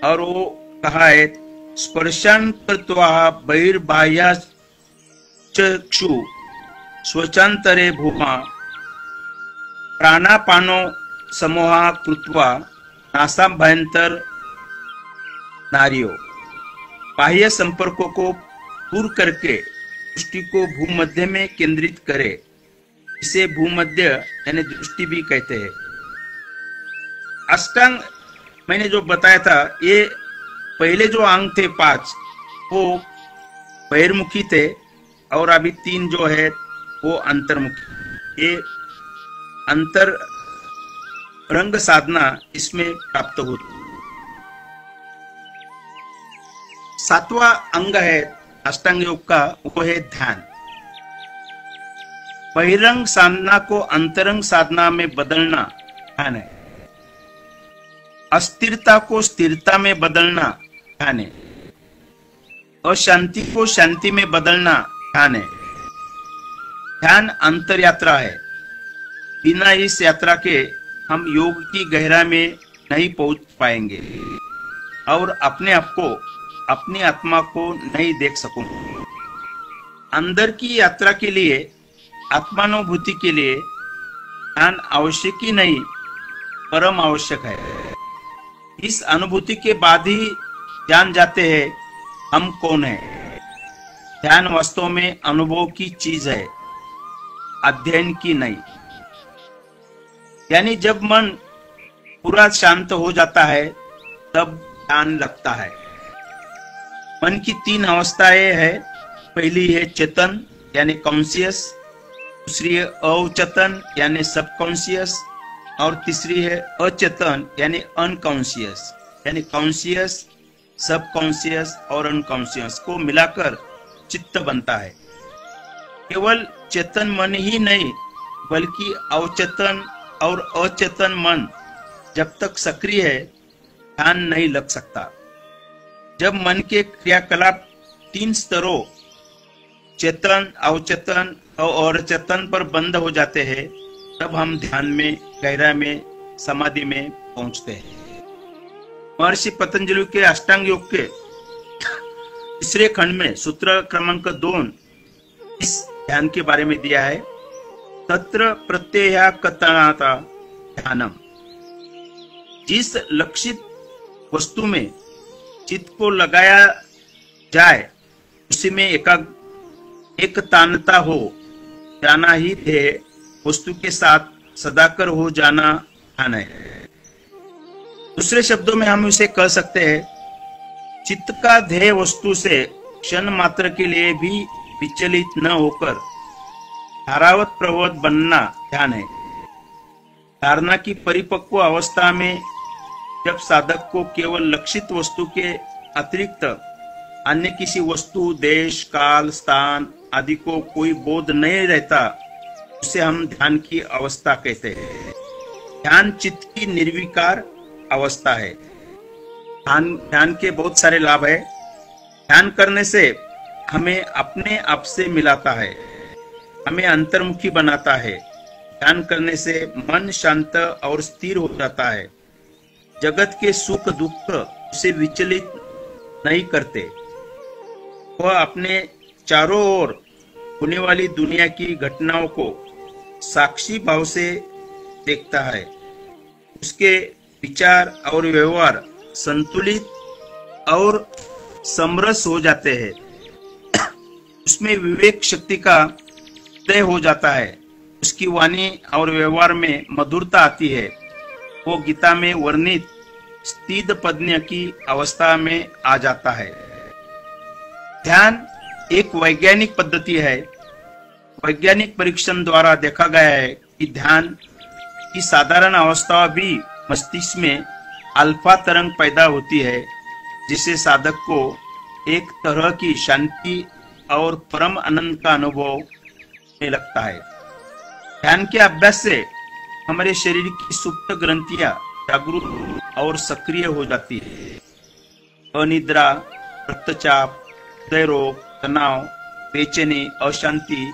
Speaker 2: और वो कहा है, स्पर्शान कृत्वा बहिर्बाह्य चक्षु स्वचांतरे भूमा प्राणापानो समूहा कृत्वा नासाभ्यंतर नारियो। बाह्य संपर्कों को दूर करके दृष्टि को भूमध्य में केंद्रित करे। इसे भूमध्य यानी दृष्टि भी कहते हैं। अष्टांग मैंने जो बताया था, ये पहले जो अंग थे 5 वो बहिर्मुखी थे और अभी 3 जो है वो अंतर्मुखी। ये अंतर रंग साधना इसमें प्राप्त होती। 7वां अंग है अष्टांग योग का, वो है ध्यान। बहिरंग साधना को अंतरंग साधना में बदलना ध्यान है। अस्थिरता को स्थिरता में बदलना ध्यान है। अशांति को शांति में बदलना ध्यान है। ध्यान अंतर यात्रा है। बिना इस यात्रा के हम योग की गहराई में नहीं पहुंच पाएंगे और अपने आप को, अपनी आत्मा को नहीं देख सकूंगे। अंदर की यात्रा के लिए, आत्मानुभूति के लिए ध्यान आवश्यक ही नहीं, परम आवश्यक है। इस अनुभूति के बाद ही जान जाते हैं हम कौन हैं। ध्यान वास्तव में अनुभव की चीज है, अध्ययन की नहीं। यानी जब मन पूरा शांत हो जाता है तब ध्यान लगता है। मन की 3 अवस्थाएं है। पहली है चेतन यानी कॉन्शियस, दूसरी है अवचेतन यानी सबकॉन्शियस और तीसरी है अचेतन यानी अनकॉन्शियस। यानी कॉन्शियस, सबकॉन्शियस और अनकॉन्शियस को मिलाकर चित्त बनता है। केवल चेतन मन ही नहीं बल्कि अवचेतन और अचेतन मन जब तक सक्रिय है ध्यान नहीं लग सकता। जब मन के क्रियाकलाप 3 स्तरों चेतन, अवचेतन और अचेतन पर बंद हो जाते हैं तब हम ध्यान में, गहराई में, समाधि में पहुंचते हैं। महर्षि पतंजलि के अष्टांग योग के 3रे खंड में सूत्र क्रमांक 2 इस ध्यान के बारे में दिया है। तत्र प्रत्ययाकतनाता ध्यानम। जिस लक्षित वस्तु में चित्त को लगाया जाए उसी में एकतानता हो जाना ही ध्येय वस्तु के साथ सदाकर हो जाना ध्यान है। दूसरे शब्दों में हम इसे कह सकते हैं, चित्त का ध्येय वस्तु से क्षण मात्र के लिए भी विचलित न होकर धारावत प्रवत बनना ध्यान है। धारणा की परिपक्व अवस्था में जब साधक को केवल लक्षित वस्तु के अतिरिक्त अन्य किसी वस्तु, देश, काल, स्थान आदि को कोई बोध नहीं रहता, उसे हम ध्यान की अवस्था कहते हैं। ध्यान चित्त की निर्विकार अवस्था है। ध्यान के बहुत सारे लाभ है। ध्यान करने से हमें अपने आप से मिलाता है, हमें अंतर्मुखी बनाता है। ध्यान करने से मन शांत और स्थिर हो जाता है। जगत के सुख दुख उसे विचलित नहीं करते। वह अपने चारों ओर होने वाली दुनिया की घटनाओं को साक्षी भाव से देखता है। उसके विचार और व्यवहार संतुलित और समरस हो जाते हैं। उसमें विवेक शक्ति का उदय हो जाता है। उसकी वाणी और व्यवहार में मधुरता आती है। वो गीता में वर्णित स्थित प्रज्ञ की अवस्था में आ जाता है। ध्यान एक वैज्ञानिक पद्धति है। वैज्ञानिक परीक्षण द्वारा देखा गया है कि ध्यान की साधारण अवस्था भी मस्तिष्क में अल्फा तरंग पैदा होती है, जिससे साधक को एक तरह की शांति और परम आनंद का अनुभव होने लगता है। ध्यान के अभ्यास से हमारे शरीर की सुप्त ग्रंथियां जागरूक और सक्रिय हो जाती है। अनिद्रा, रक्तचाप, हृदय रोग, तनाव, बेचैनी, अशांति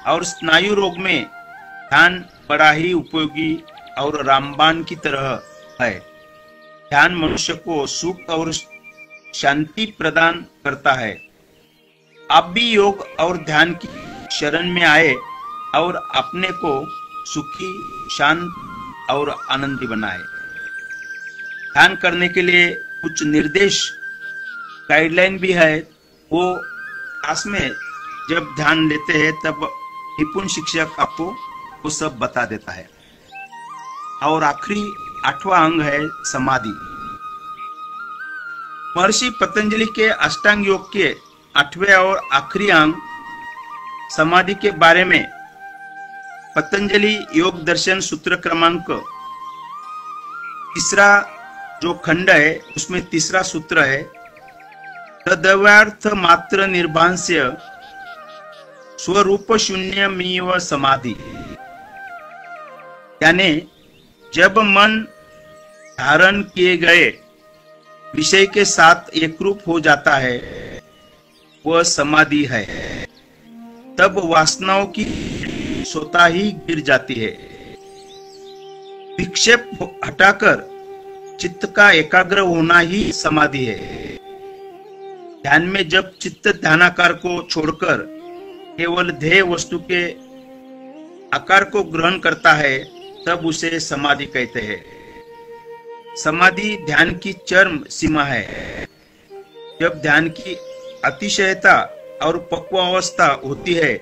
Speaker 2: और स्नायु रोग में ध्यान बड़ा ही उपयोगी और रामबाण की तरह है। ध्यान मनुष्य को सुख और शांति प्रदान करता है। आप भी योग और ध्यान की शरण में आए और अपने को सुखी, शांत और आनंदी बनाए। ध्यान करने के लिए कुछ निर्देश, गाइडलाइन भी है। वो क्लास में जब ध्यान लेते हैं तब निपुण शिक्षक आपको वो सब बता देता है। और आखिरी 8वां अंग है समाधि। महर्षि पतंजलि के अष्टांग योग के 8वें और आखिरी अंग समाधि के बारे में पतंजलि योग दर्शन सूत्र क्रमांक 3 जो खंड है उसमें 3 सूत्र है, तदव्यार्थ मात्र निर्भांस्य स्वरूप शून्यमेव समाधि। यानी जब मन धारण किए गए विषय के साथ एकरूप हो जाता है वह समाधि है। तब वासनाओं की स्वतः ही गिर जाती है। विक्षेप हटाकर चित्त का एकाग्र होना ही समाधि है। ध्यान में जब चित्त ध्यानाकार को छोड़कर केवल ध्येय वस्तु के आकार को ग्रहण करता है तब उसे समाधि कहते हैं। समाधि ध्यान की चरम सीमा है। जब ध्यान की अतिशयता और पक्व अवस्था होती है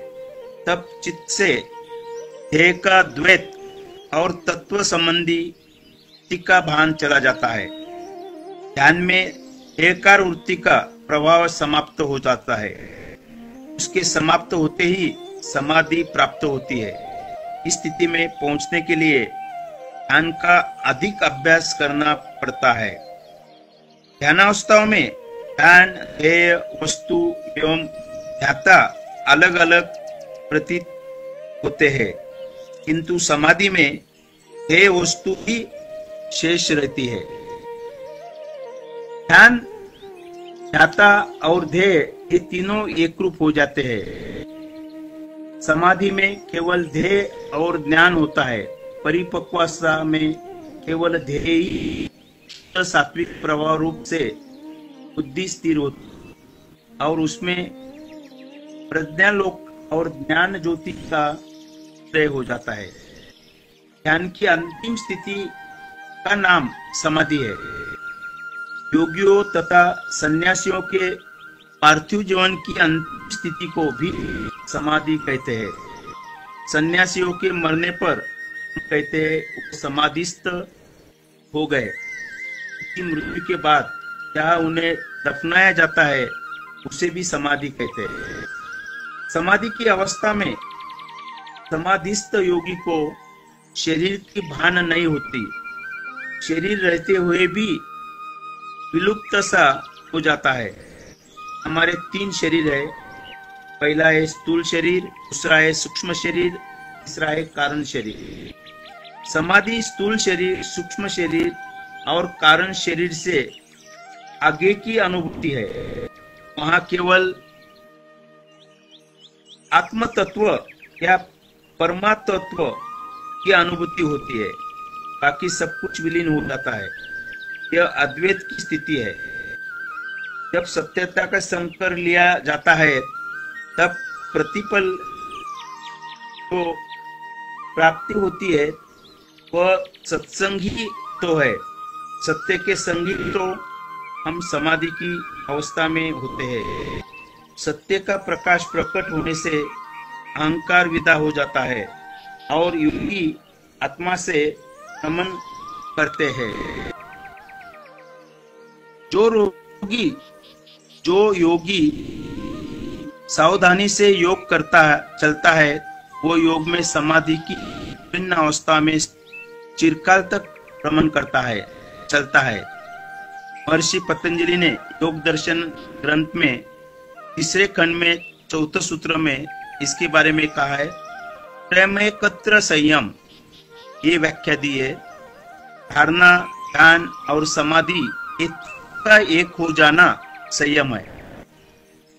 Speaker 2: तब चित्त से ध्येय का द्वैत और तत्व संबंधी का भान चला जाता है। ध्यान में ध्येयकार वृत्ति का प्रभाव समाप्त हो जाता है। उसके समाप्त होते ही समाधि प्राप्त होती है। इस स्थिति में पहुंचने के लिए ध्यान का अधिक अभ्यास करना पड़ता है। ध्यानावस्थाओं में ध्यान, ध्येय, वस्तु एवं ध्याता अलग अलग प्रतीत होते हैं, किंतु समाधि में ध्येय वस्तु ही शेष रहती है। ध्यान, ध्याता और ध्येय ये तीनों एकरूप हो जाते हैं। समाधि में केवल ध्येय और ज्ञान होता है। परिपक्वावस्था में केवल ध्येय ही सात्विक प्रवाह रूप से बुद्धि स्थिर होती और उसमें प्रज्ञालोक और ज्ञान ज्योति का उदय हो जाता है। ध्यान की अंतिम स्थिति का नाम समाधि है। योगियों तथा सन्यासियों के पार्थिव जीवन की अंतिम स्थिति को भी समाधि कहते हैं। सन्यासियों के मरने पर कहते हैं समाधिस्थ हो गए। की मृत्यु के बाद जहाँ उन्हें दफनाया जाता है उसे भी समाधि कहते हैं। समाधि की अवस्था में समाधिस्थ योगी को शरीर की भान नहीं होती, शरीर रहते हुए भी विलुप्त सा हो जाता है। हमारे 3 शरीर है, पहला है स्थूल शरीर, दूसरा है सूक्ष्म शरीर, तीसरा है कारण शरीर। समाधि स्थूल शरीर, सूक्ष्म शरीर और कारण शरीर से आगे की अनुभूति है। वहां केवल आत्म तत्व या परमात्व की अनुभूति होती है, बाकी सब कुछ विलीन हो जाता है। यह अद्वैत की स्थिति है। जब सत्यता का संकर लिया जाता है तब प्रतिपल को प्राप्ति होती है। वह सत्संगी तो है, सत्य के संगी तो हम समाधि की अवस्था में होते हैं। सत्य का प्रकाश प्रकट होने से अहंकार विदा हो जाता है और योगी आत्मा से नमन करते हैं। जो योगी सावधानी से योग चलता है, वो योग में समाधि की विभिन्न अवस्था में चिरकाल तक भ्रमण चलता है। महर्षि पतंजलि ने योग दर्शन ग्रंथ में 3 खंड में 4 सूत्र में इसके बारे में कहा है। प्रेमैकत्र संयम, ये व्याख्या दी है। धारणा, ध्यान और समाधि का एक हो जाना संयम है।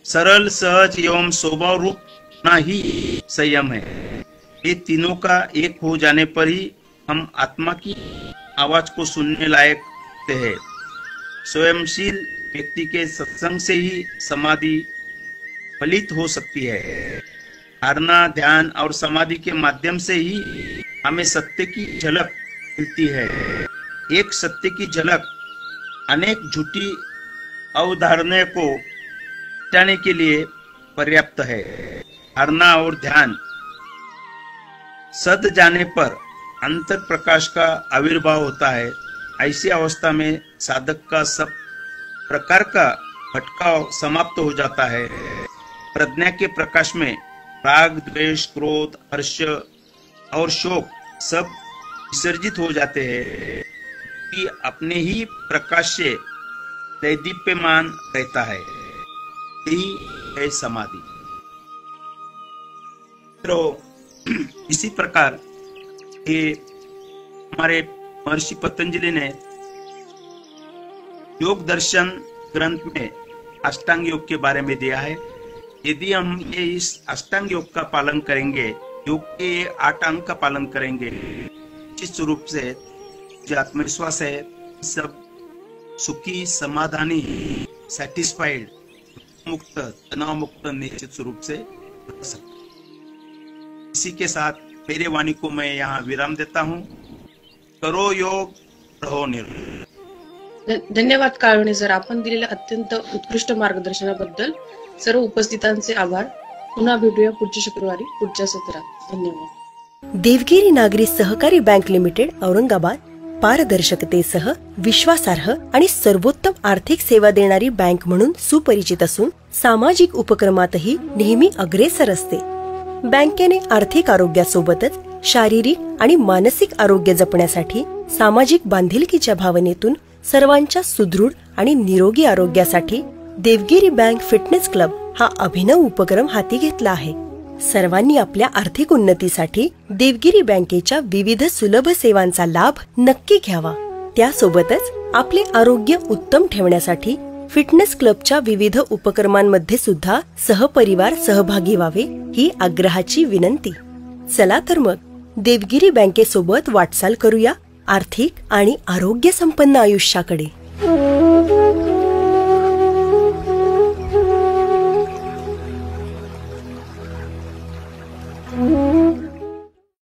Speaker 2: सरल, सहज एवं स्वभाव रूप ना ही संयम है। ये तीनों का एक हो जाने पर ही हम आत्मा की आवाज को सुनने लायक होते हैं। स्वयंशील व्यक्ति के सत्संग से ही समाधि फलित हो सकती है। धारणा, ध्यान और समाधि के माध्यम से ही हमें सत्य की झलक मिलती है। एक सत्य की झलक अनेक झूठी अवधारणाओं को हटाने के लिए पर्याप्त है। धारणा और ध्यान सद जाने पर अंतर प्रकाश का आविर्भाव होता है। ऐसी अवस्था में साधक का सब प्रकार का भटकाव समाप्त हो जाता है। प्रज्ञा के प्रकाश में राग, द्वेष, क्रोध, हर्ष और शोक सब विसर्जित हो जाते हैं कि अपने ही प्रकाश से दैदीप्यमान रहता है। यही है समाधि। तो इसी प्रकार ये हमारे महर्षि पतंजलि ने योग दर्शन ग्रंथ में अष्टांग योग के बारे में दिया है। यदि हम ये इस अष्टांग योग का पालन करेंगे, योग के 8 अंग का पालन करेंगे, निश्चित रूप से जो आत्मविश्वास है सब सुखी, समाधानी, सेटिस्फाइड, मुक्त, तनाव मुक्त निश्चित रूप से रह सकते। इसी के साथ मेरे वाणी को मैं यहाँ विराम देता हूँ। करो योग, रहो निरोग।
Speaker 1: धन्यवाद काळवणे सर, आपण दिलेल्या अत्यंत उत्कृष्ट मार्गदर्शनाबद्दल सर्व उपस्थितांचे आभार। पुन्हा भेटूया पुढच्या शुक्रवारी पुढच्या सत्रात। धन्यवाद।
Speaker 3: देवगिरी नागरी सहकारी बँक लिमिटेड औरंगाबाद पारदर्शकतेसह विश्वासार्ह आणि सर्वोत्तम आर्थिक सेवा देणारी बँक म्हणून सुपरिचित असून सामाजिक उपक्रमातही नेहमी अग्रेसर असते। बँकेने आर्थिक आरोग्यासोबतच शारीरिक आणि मानसिक आरोग्य जपण्यासाठी सामाजिक बांधिलकीच्या भावनेतून सर्वांच्या सुदृढ आणि निरोगी आरोग्यासाठी देवगिरी बँक फिटनेस क्लब हा अभिनव उपक्रम हाती घेतला आहे। सर्वांनी आपल्या आर्थिक उन्नतीसाठी देवगिरी बँकेच्या विविध सुलभ सेवांचा लाभ नक्की घ्यावा। त्यासोबतच आपले आरोग्य उत्तम ठेवण्यासाठी फिटनेस क्लबच्या विविध उपक्रमांमध्ये सुद्धा सहपरिवार सहभागी व्हावे ही आग्रहाची विनंती। चला तर मग देवगिरी बँकेसोबत वाटचाल करूया आर्थिक आणि आरोग्य संपन्न आयुष्याकडे।